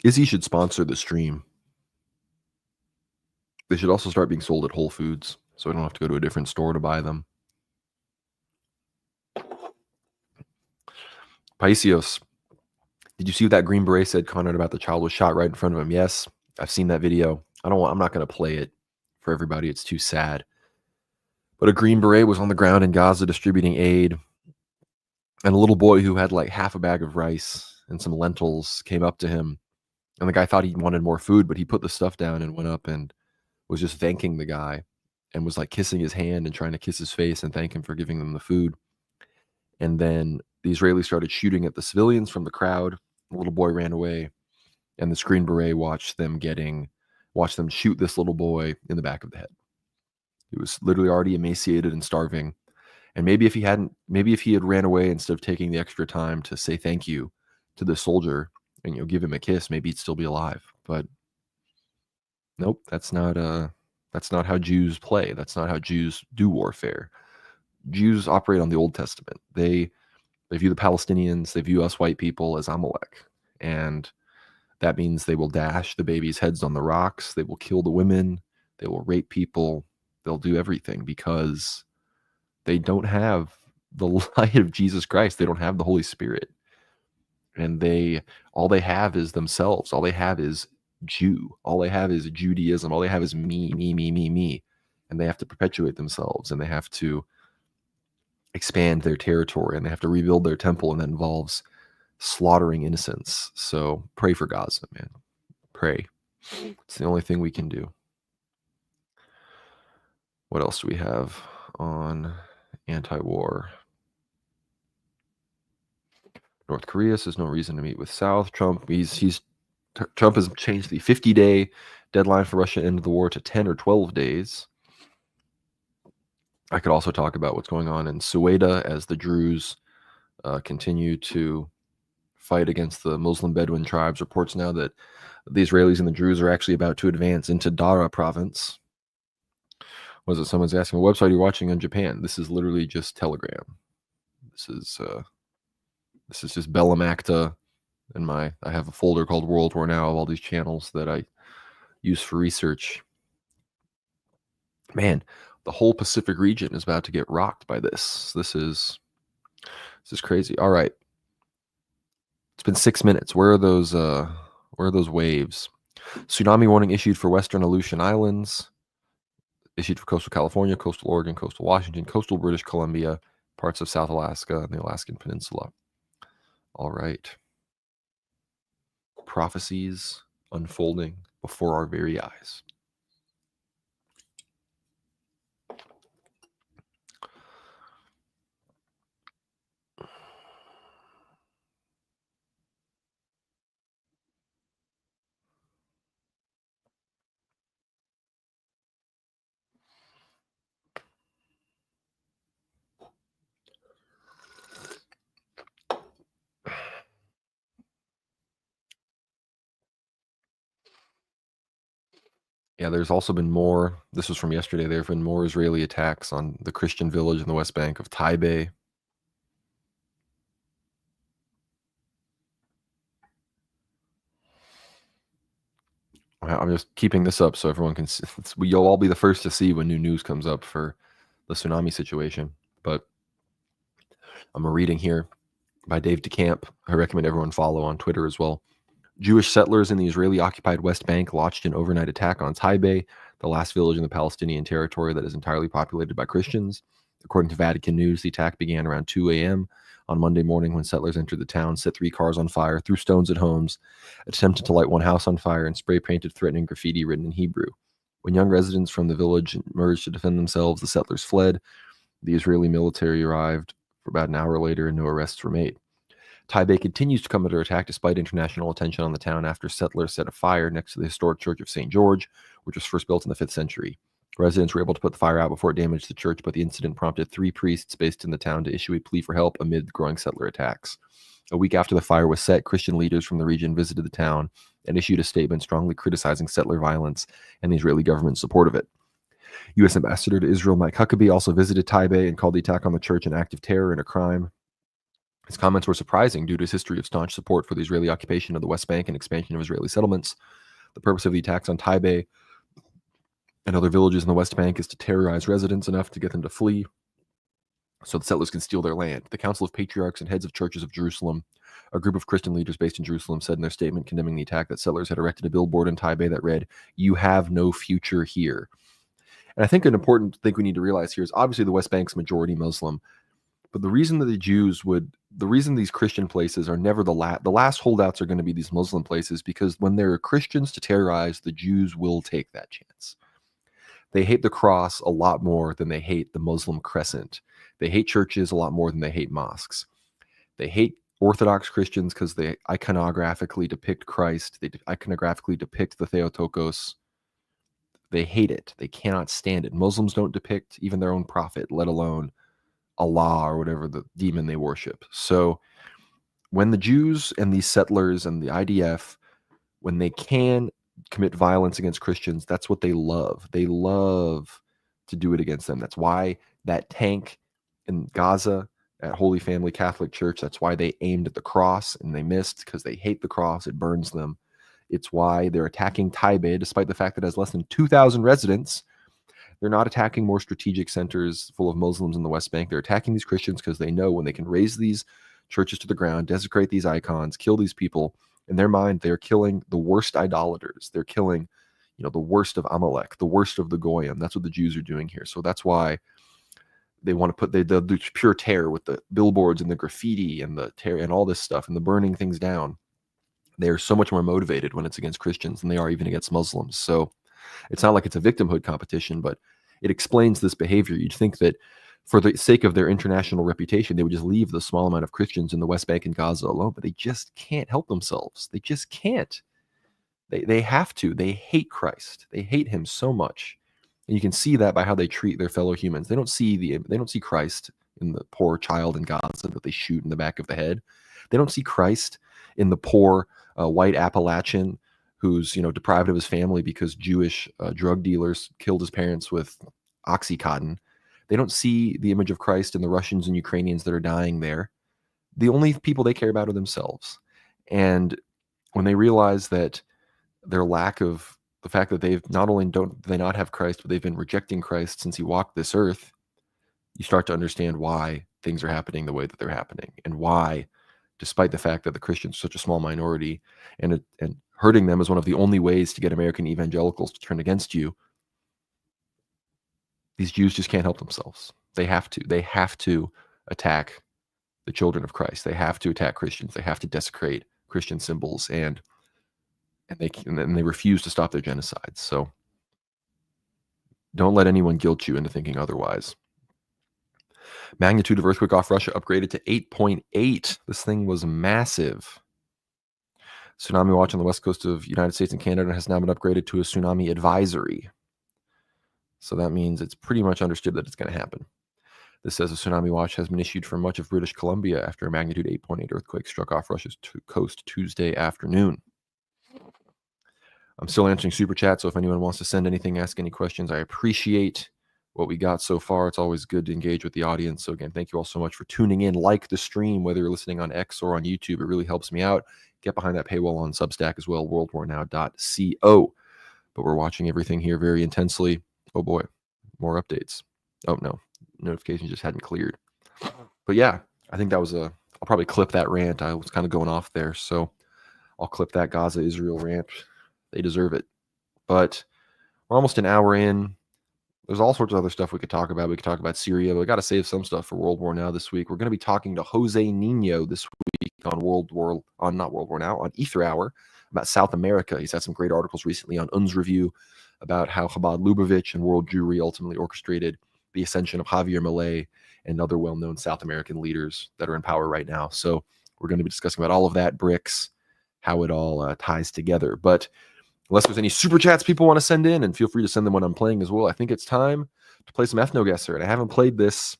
Izzy should sponsor the stream. They should also start being sold at Whole Foods, so I don't have to go to a different store to buy them. Paisios, did you see what that Green Beret said, Conrad, about the child was shot right in front of him? Yes, I've seen that video. I'm not going to play it for everybody. It's too sad. But a Green Beret was on the ground in Gaza distributing aid, and a little boy who had like half a bag of rice and some lentils came up to him, and the guy thought he wanted more food, but he put the stuff down and went up and was just thanking the guy and was like kissing his hand and trying to kiss his face and thank him for giving them the food. And then the Israelis started shooting at the civilians from the crowd. The little boy ran away, and the Green Beret watched them shoot this little boy in the back of the head. He was literally already emaciated and starving. And maybe if he had ran away instead of taking the extra time to say thank you to the soldier and give him a kiss, maybe he'd still be alive. But nope, that's not how Jews play. That's not how Jews do warfare. Jews operate on the Old Testament. They view the Palestinians, they view us white people as Amalek. And that means they will dash the babies' heads on the rocks. They will kill the women. They will rape people. They'll do everything because they don't have the light of Jesus Christ. They don't have the Holy Spirit. And all they have is themselves. All they have is Jew. All they have is Judaism. All they have is me, me, me, me, me. And they have to perpetuate themselves, and they have to expand their territory, and they have to rebuild their temple, and that involves slaughtering innocents. So pray for Gaza, man. Pray. It's the only thing we can do. What else do we have on anti-war? North Korea says no reason to meet with South. Trump has changed the 50-day deadline for Russia to end the war to 10 or 12 days. I could also talk about what's going on in Sueda as the Druze continue to fight against the Muslim Bedouin tribes. Reports now that the Israelis and the Druze are actually about to advance into Dara province. Was it someone's asking, what website are you watching on Japan? This is literally just Telegram. This is just Bellum Acta, and I have a folder called World War Now of all these channels that I use for research. Man, the whole Pacific region is about to get rocked by this. This is crazy. All right. It's been 6 minutes. Where are those waves? Tsunami warning issued for Western Aleutian Islands. issued for coastal California, coastal Oregon, coastal Washington, coastal British Columbia, parts of South Alaska, and the Alaskan Peninsula. All right. Prophecies unfolding before our very eyes. Yeah, there's also been more. This was from yesterday. There have been more Israeli attacks on the Christian village in the West Bank of Taibeh. I'm just keeping this up so everyone can see. You'll all be the first to see when new news comes up for the tsunami situation. But I'm reading here by Dave DeCamp. I recommend everyone follow on Twitter as well. Jewish settlers in the Israeli-occupied West Bank launched an overnight attack on Taibeh, the last village in the Palestinian territory that is entirely populated by Christians. According to Vatican News, the attack began around 2 a.m. on Monday morning when settlers entered the town, set 3 cars on fire, threw stones at homes, attempted to light one house on fire, and spray-painted threatening graffiti written in Hebrew. When young residents from the village emerged to defend themselves, the settlers fled. The Israeli military arrived for about an hour later, and no arrests were made. Taibeh continues to come under attack despite international attention on the town after settlers set a fire next to the historic Church of St. George, which was first built in the 5th century. Residents were able to put the fire out before it damaged the church, but the incident prompted 3 priests based in the town to issue a plea for help amid the growing settler attacks. A week after the fire was set, Christian leaders from the region visited the town and issued a statement strongly criticizing settler violence and the Israeli government's support of it. U.S. Ambassador to Israel Mike Huckabee also visited Taibeh and called the attack on the church an act of terror and a crime. His comments were surprising due to his history of staunch support for the Israeli occupation of the West Bank and expansion of Israeli settlements. The purpose of the attacks on Taibeh and other villages in the West Bank is to terrorize residents enough to get them to flee so the settlers can steal their land. The Council of Patriarchs and Heads of Churches of Jerusalem, a group of Christian leaders based in Jerusalem, said in their statement condemning the attack that settlers had erected a billboard in Taibeh that read, "You have no future here." And I think an important thing we need to realize here is obviously the West Bank's majority Muslim. But the reason that the reason these Christian places are never the last holdouts are going to be these Muslim places, because when there are Christians to terrorize, the Jews will take that chance. They hate the cross a lot more than they hate the Muslim crescent. They hate churches a lot more than they hate mosques. They hate Orthodox Christians because they iconographically depict Christ. They iconographically depict the Theotokos. They hate it. They cannot stand it. Muslims don't depict even their own prophet, let alone Allah or whatever the demon they worship. So when the Jews and these settlers and the IDF, when they can commit violence against Christians, that's what they love. They love to do it against them. That's why that tank in Gaza at Holy Family Catholic Church, that's why they aimed at the cross and they missed, because they hate the cross. It burns them. It's why they're attacking Taibeh, despite the fact that it has less than 2,000 residents. They're not attacking more strategic centers full of Muslims in the West Bank. They're attacking these Christians because they know when they can raise these churches to the ground, desecrate these icons, kill these people, in their mind, they're killing the worst idolaters. They're killing, the worst of Amalek, the worst of the Goyim. That's what the Jews are doing here. So that's why they want to put they'll do pure terror with the billboards and the graffiti and the terror and all this stuff and the burning things down. They're so much more motivated when it's against Christians than they are even against Muslims. So it's not like it's a victimhood competition, but it explains this behavior. You'd think that for the sake of their international reputation, they would just leave the small amount of Christians in the West Bank and Gaza alone, but they just can't help themselves. They just can't. They have to. They hate Christ. They hate him so much. And you can see that by how they treat their fellow humans. They don't see Christ in the poor child in Gaza that they shoot in the back of the head. They don't see Christ in the poor white Appalachian who's deprived of his family because Jewish drug dealers killed his parents with Oxycontin. They don't see the image of Christ in the Russians and Ukrainians that are dying there. The only people they care about are themselves. And when they realize that their lack of the fact that they've not only don't they not have Christ, but they've been rejecting Christ since he walked this earth, you start to understand why things are happening the way that they're happening, and why, despite the fact that the Christians are such a small minority, and hurting them is one of the only ways to get American evangelicals to turn against you. These Jews just can't help themselves. They have to attack the children of Christ. They have to attack Christians. They have to desecrate Christian symbols, and they refuse to stop their genocides. So don't let anyone guilt you into thinking otherwise. Magnitude of earthquake off Russia upgraded to 8.8. This thing was massive. Tsunami watch on the west coast of United States and Canada has now been upgraded to a tsunami advisory. So that means it's pretty much understood that it's going to happen. This says a tsunami watch has been issued for much of British Columbia after a magnitude 8.8 earthquake struck off Russia's coast Tuesday afternoon. I'm still answering super chat, so if anyone wants to send anything, ask any questions, I appreciate what we got so far. It's always good to engage with the audience. So again, thank you all so much for tuning in. Like the stream, whether you're listening on X or on YouTube. It really helps me out. Get behind that paywall on Substack as well, worldwarnow.co. But we're watching everything here very intensely. Oh boy, more updates. Oh no, notification just hadn't cleared. But yeah, I think that was I'll probably clip that rant. I was kind of going off there, so I'll clip that Gaza Israel rant. They deserve it. But we're almost an hour in. There's all sorts of other stuff we could talk about. We could talk about Syria, but we got to save some stuff for World War Now this week. We're going to be talking to Jose Nino this week on Ether Hour about South America. He's had some great articles recently on UN's Review about how Chabad Lubavitch and World Jewry ultimately orchestrated the ascension of Javier Milei and other well-known South American leaders that are in power right now. So we're going to be discussing about all of that, BRICS, how it all ties together. But unless there's any super chats people want to send in, and feel free to send them when I'm playing as well, I think it's time to play some Ethnoguesser. And I haven't played this.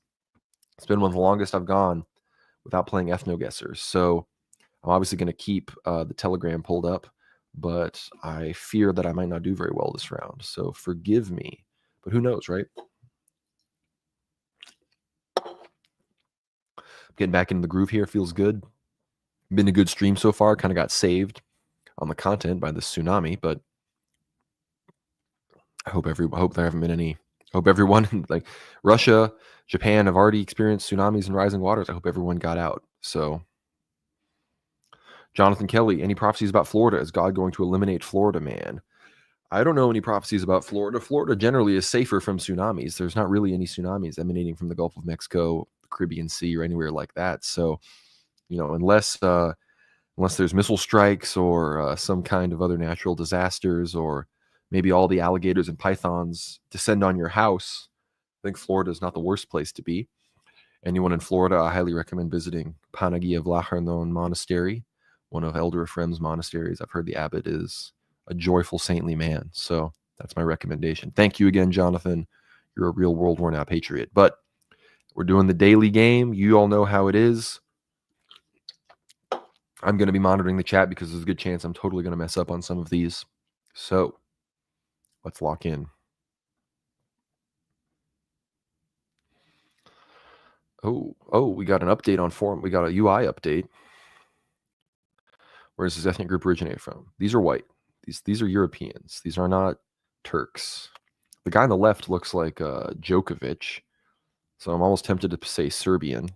It's been one of the longest I've gone without playing Ethnoguesser. So I'm obviously going to keep the Telegram pulled up, but I fear that I might not do very well this round. So forgive me. But who knows, right? Getting back into the groove here feels good. Been a good stream so far. Kind of got saved on the content by the tsunami, but I hope there haven't been any. I hope everyone, like Russia, Japan, have already experienced tsunamis and rising waters. I hope everyone got out. So, Jonathan Kelly, any prophecies about Florida? Is God going to eliminate Florida man? I don't know any prophecies about Florida. Florida generally is safer from tsunamis. There's not really any tsunamis emanating from the Gulf of Mexico, the Caribbean Sea, or anywhere like that. So, unless there's missile strikes or some kind of other natural disasters, or maybe all the alligators and pythons descend on your house, I think Florida is not the worst place to be. Anyone in Florida, I highly recommend visiting Panagia Vlachernon Monastery, one of Elder Ephraim's monasteries. I've heard the abbot is a joyful, saintly man. So that's my recommendation. Thank you again, Jonathan. You're a real World War Now patriot. But we're doing the daily game. You all know how it is. I'm going to be monitoring the chat because there's a good chance I'm totally going to mess up on some of these. So let's lock in. Oh, we got an update on forum. We got a UI update. Where does this ethnic group originate from? These are white. These are Europeans. These are not Turks. The guy on the left looks like Djokovic. So I'm almost tempted to say Serbian.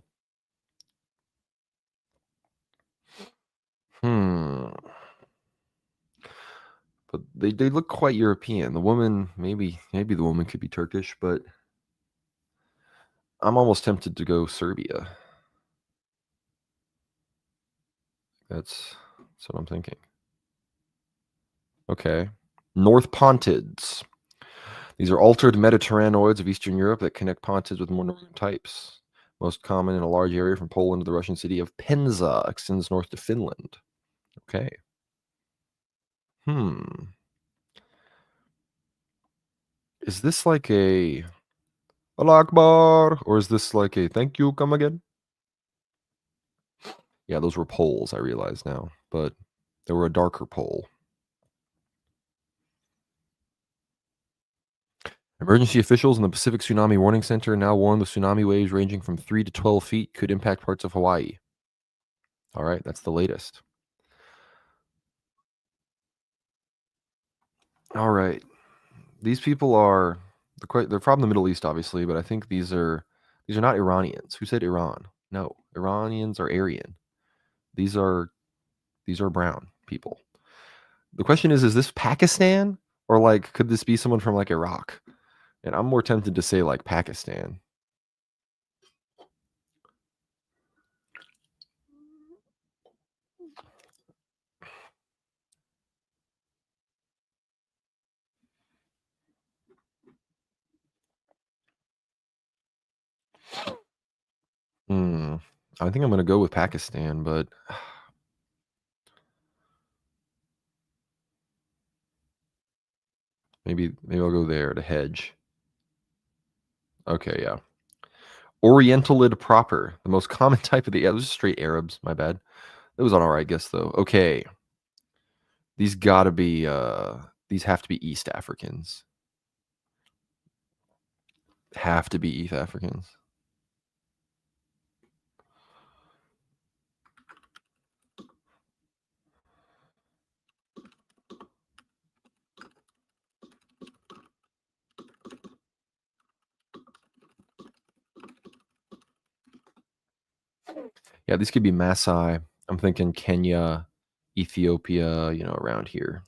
But they look quite European. The woman, maybe the woman could be Turkish, but I'm almost tempted to go Serbia. That's what I'm thinking. Okay. North Pontids. These are altered Mediterraneoids of Eastern Europe that connect Pontids with more northern types. Most common in a large area from Poland to the Russian city of Penza, extends north to Finland. Okay. Is this like a Allah Akbar, or is this like a thank you, come again? Yeah, those were poles, I realize now, but they were a darker pole. Emergency officials in the Pacific Tsunami Warning Center now warn the tsunami waves ranging from 3 to 12 feet could impact parts of Hawaii. All right, that's the latest. All right. These people are they're from the Middle East, obviously, but I think these are not Iranians. Who said Iran? No, Iranians are Aryan. These are brown people. The question is this Pakistan, or like could this be someone from like Iraq? And I'm more tempted to say like Pakistan. I think I'm going to go with Pakistan, but maybe I'll go there to hedge. Okay, yeah. Orientalid proper, the most common type of the... Yeah, those are straight Arabs, my bad. It was all right, guess, though. Okay. These gotta be, these have to be East Africans. Have to be East Africans. Yeah, these could be Maasai. I'm thinking Kenya, Ethiopia, around here.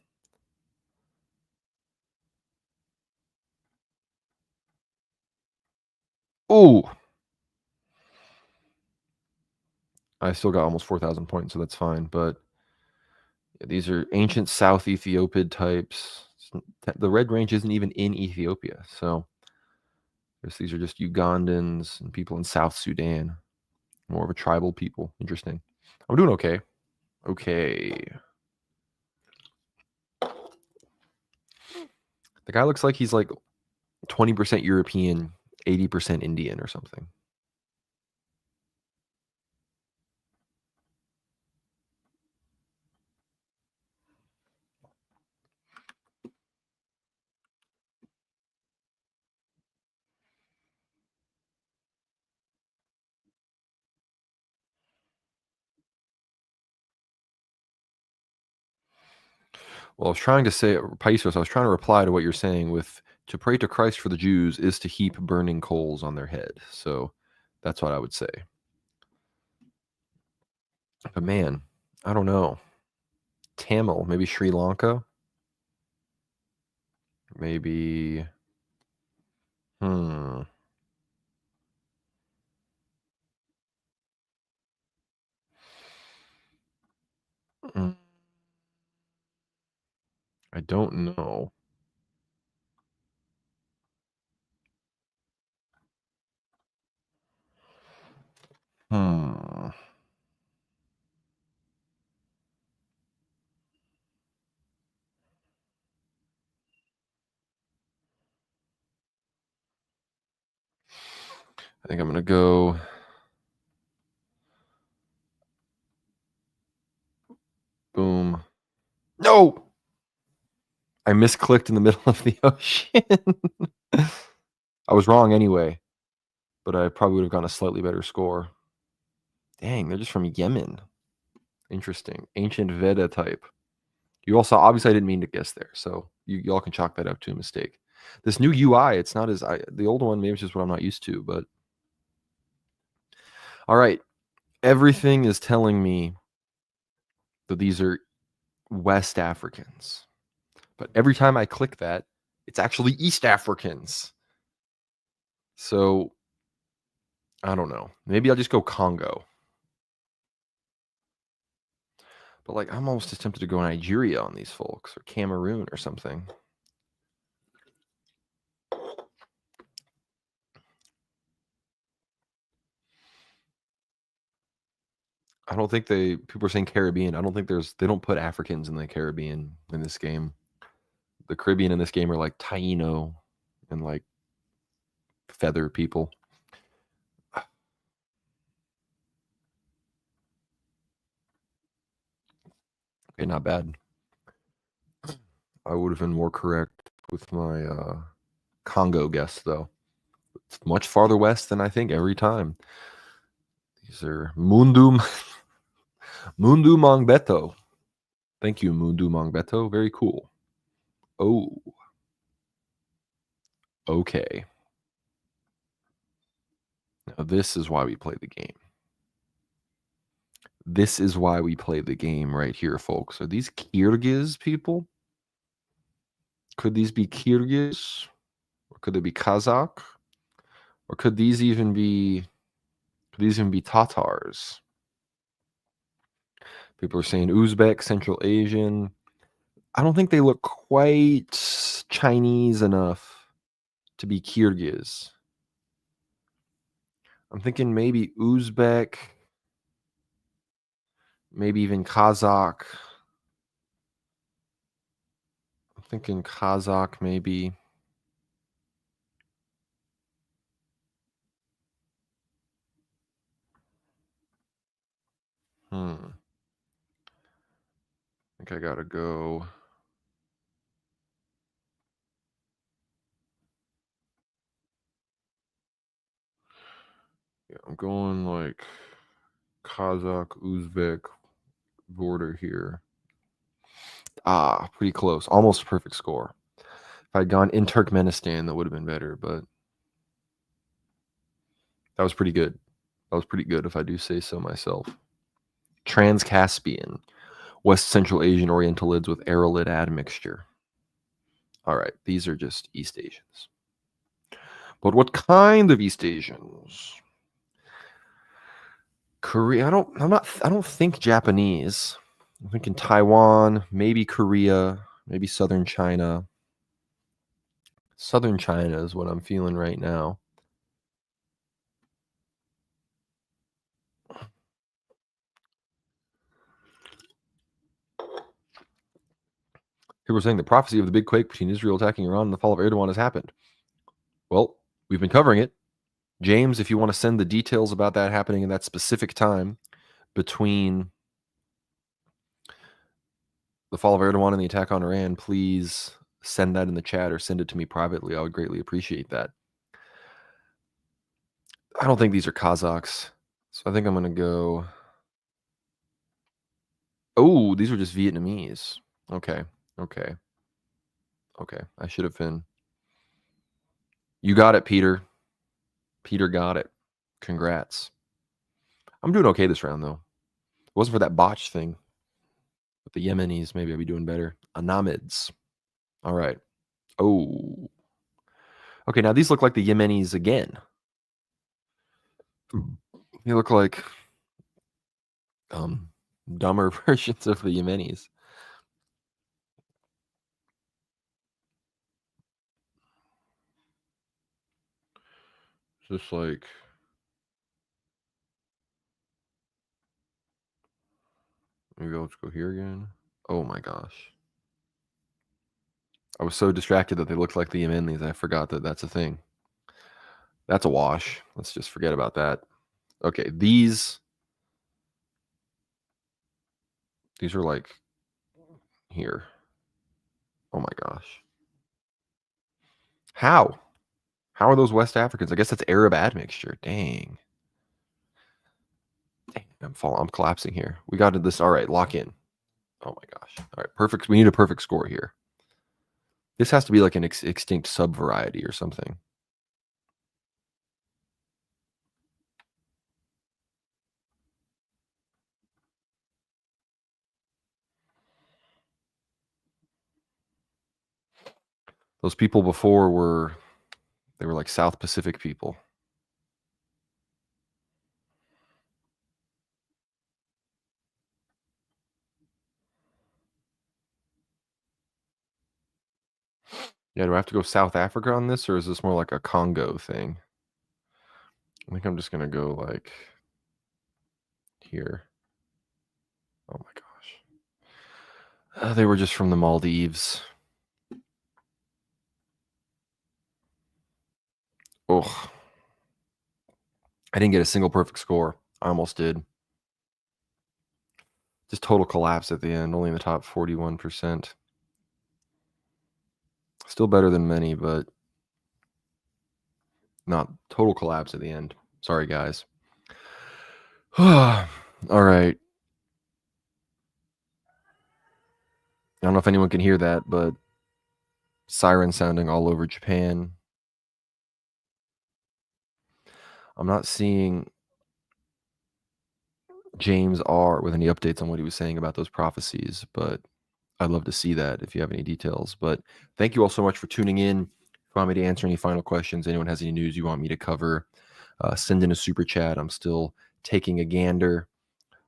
Oh! I still got almost 4,000 points, so that's fine, but yeah, these are ancient South Ethiopid types. The Red Range isn't even in Ethiopia, so I guess these are just Ugandans and people in South Sudan. More of a tribal people. Interesting. I'm doing okay. Okay. The guy looks like he's like 20% European, 80% Indian or something. Well, I was trying to say, Paisos, I was trying to reply to what you're saying with to pray to Christ for the Jews is to heap burning coals on their head. So that's what I would say. But man, I don't know. Tamil, maybe Sri Lanka? Maybe. Hmm. Mm, I don't know. Hmm. I think I'm going to go. Boom. No! I misclicked in the middle of the ocean. I was wrong anyway, but I probably would have gotten a slightly better score. Dang, they're just from Yemen. Interesting. Ancient Veda type. You also, obviously, I didn't mean to guess there, so y'all can chalk that up to a mistake. This new UI, it's not as... the old one, maybe it's just what I'm not used to, but... All right. Everything is telling me that these are West Africans. But every time I click that, it's actually East Africans. So, I don't know. Maybe I'll just go Congo. But, like, I'm almost as tempted to go Nigeria on these folks, or Cameroon or something. I don't think people are saying Caribbean. I don't think they don't put Africans in the Caribbean in this game. The Caribbean in this game are like Taino and like feather people. Okay, not bad. I would have been more correct with my Congo guess, though. It's much farther west than I think every time. These are Mundu Mongbeto. Thank you, Mundu Mongbeto. Very cool. Oh. Okay. Now this is why we play the game. This is why we play the game right here, folks. Are these Kyrgyz people? Could these be Kyrgyz? Or Could they be Kazakh? Or could these even be Tatars? People are saying Uzbek, Central Asian. I don't think they look quite Chinese enough to be Kyrgyz. I'm thinking maybe Uzbek, maybe even Kazakh. I'm thinking Kazakh, maybe. I think I gotta go. Yeah, I'm going like Kazakh, Uzbek border here. Pretty close. Almost a perfect score. If I'd gone in Turkmenistan, that would have been better, but that was pretty good. That was pretty good, if I do say so myself. Trans-Caspian, West Central Asian Orientalids with Aralid admixture. All right, these are just East Asians. But what kind of East Asians? Korea. I don't think Japanese. I'm thinking Taiwan, maybe Korea, maybe Southern China. Southern China is what I'm feeling right now. People are saying the prophecy of the big quake between Israel attacking Iran and the fall of Erdogan has happened. Well, we've been covering it. James, if you want to send the details about that happening in that specific time between the fall of Erdogan and the attack on Iran, please send that in the chat or send it to me privately. I would greatly appreciate that. I don't think these are Kazakhs, so I think I'm going to go... Oh, these are just Vietnamese. Okay. I should have been... You got it, Peter. Peter got it. Congrats. I'm doing okay this round, though. If it wasn't for that botch thing with the Yemenis, maybe I'd be doing better. Anamids. All right. Oh. Okay, now these look like the Yemenis again. They look like dumber versions of the Yemenis. Just like... Maybe let's go here again. Oh my gosh. I was so distracted that they looked like the Yemenis. I forgot that that's a thing. That's a wash. Let's just forget about that. Okay, these are like here. Oh my gosh. How? How are those West Africans? I guess that's Arab admixture. Dang. I'm collapsing here. We got to this. All right, lock in. Oh my gosh. All right, perfect. We need a perfect score here. This has to be like an extinct subvariety or something. Those people before were like South Pacific people. Yeah, do I have to go South Africa on this, or is this more like a Congo thing? I think I'm just going to go like here. Oh my gosh. They were just from the Maldives. Oh. I didn't get a single perfect score. I almost did. Just total collapse at the end, only in the top 41%. Still better than many, but not total collapse at the end. Sorry, guys. All right. I don't know if anyone can hear that, but siren sounding all over Japan. I'm not seeing James R. with any updates on what he was saying about those prophecies, but I'd love to see that if you have any details. But thank you all so much for tuning in. want me to answer any final questions, anyone has any news you want me to cover, send in a super chat. I'm still taking a gander.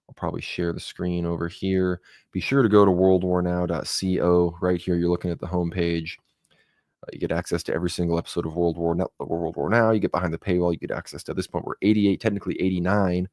I'll probably share the screen over here. Be sure to go to worldwarnow.co. Right here, you're looking at the homepage. You get access to every single episode of World War Now. You get behind the paywall. You get access to, at this point, we're 88, technically 89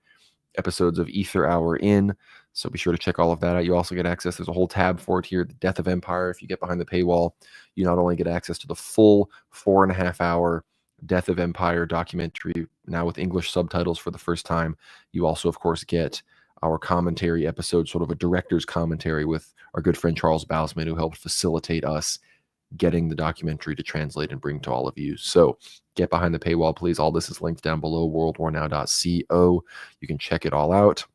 episodes of Ether Hour in. So be sure to check all of that out. You also get access. There's a whole tab for it here, The Death of Empire. If you get behind the paywall, you not only get access to the full 4.5-hour Death of Empire documentary, now with English subtitles for the first time, you also, of course, get our commentary episode, sort of a director's commentary with our good friend Charles Bousman, who helped facilitate us getting the documentary to translate and bring to all of you. So get behind the paywall, please. All this is linked down below, worldwarnow.co. You can check it all out.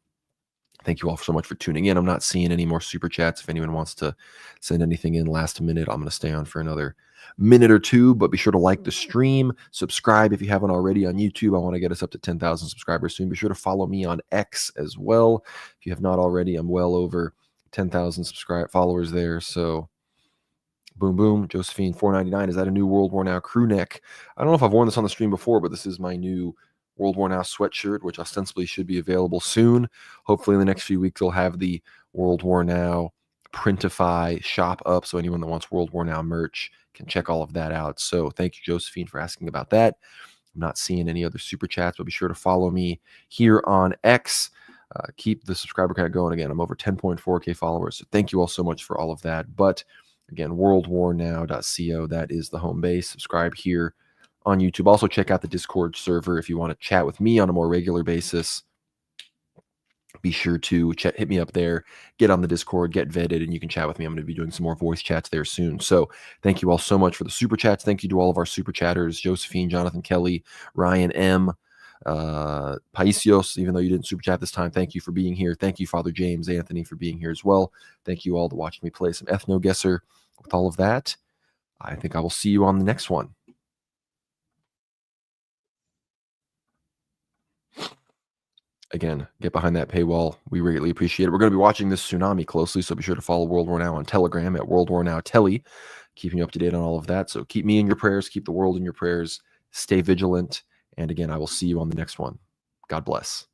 Thank you all so much for tuning in. I'm not seeing any more super chats. If anyone wants to send anything in last minute, I'm going to stay on for another minute or two, but be sure to like the stream, subscribe if you haven't already on YouTube. I want to get us up to 10,000 subscribers soon. Be sure to follow me on X as well. If you have not already, I'm well over 10,000 followers there. So boom, boom. Josephine, $4.99. Is that a new World War Now crew neck? I don't know if I've worn this on the stream before, but this is my new World War Now sweatshirt, which ostensibly should be available soon. Hopefully in the next few weeks, they'll have the World War Now Printify shop up, so anyone that wants World War Now merch can check all of that out. So thank you, Josephine, for asking about that. I'm not seeing any other super chats, but be sure to follow me here on X. Keep the subscriber count going. Again, I'm over 10.4K followers, so thank you all so much for all of that. But again, worldwarnow.co, that is the home base. Subscribe here on YouTube. Also, check out the Discord server if you want to chat with me on a more regular basis. Be sure to hit me up there, get on the Discord, get vetted, and you can chat with me. I'm going to be doing some more voice chats there soon. So thank you all so much for the super chats. Thank you to all of our super chatters, Josephine, Jonathan Kelly, Ryan M., Paisios, even though you didn't super chat this time, thank you for being here. Thank you, Father James, Anthony, for being here as well. Thank you all to watching me play some Ethnoguesser. With all of that, I think I will see you on the next one. Again, get behind that paywall. We greatly appreciate it. We're going to be watching this tsunami closely, so be sure to follow World War Now on Telegram at World War Now Telly, keeping you up to date on all of that. So keep me in your prayers, keep the world in your prayers, stay vigilant, and again, I will see you on the next one. God bless.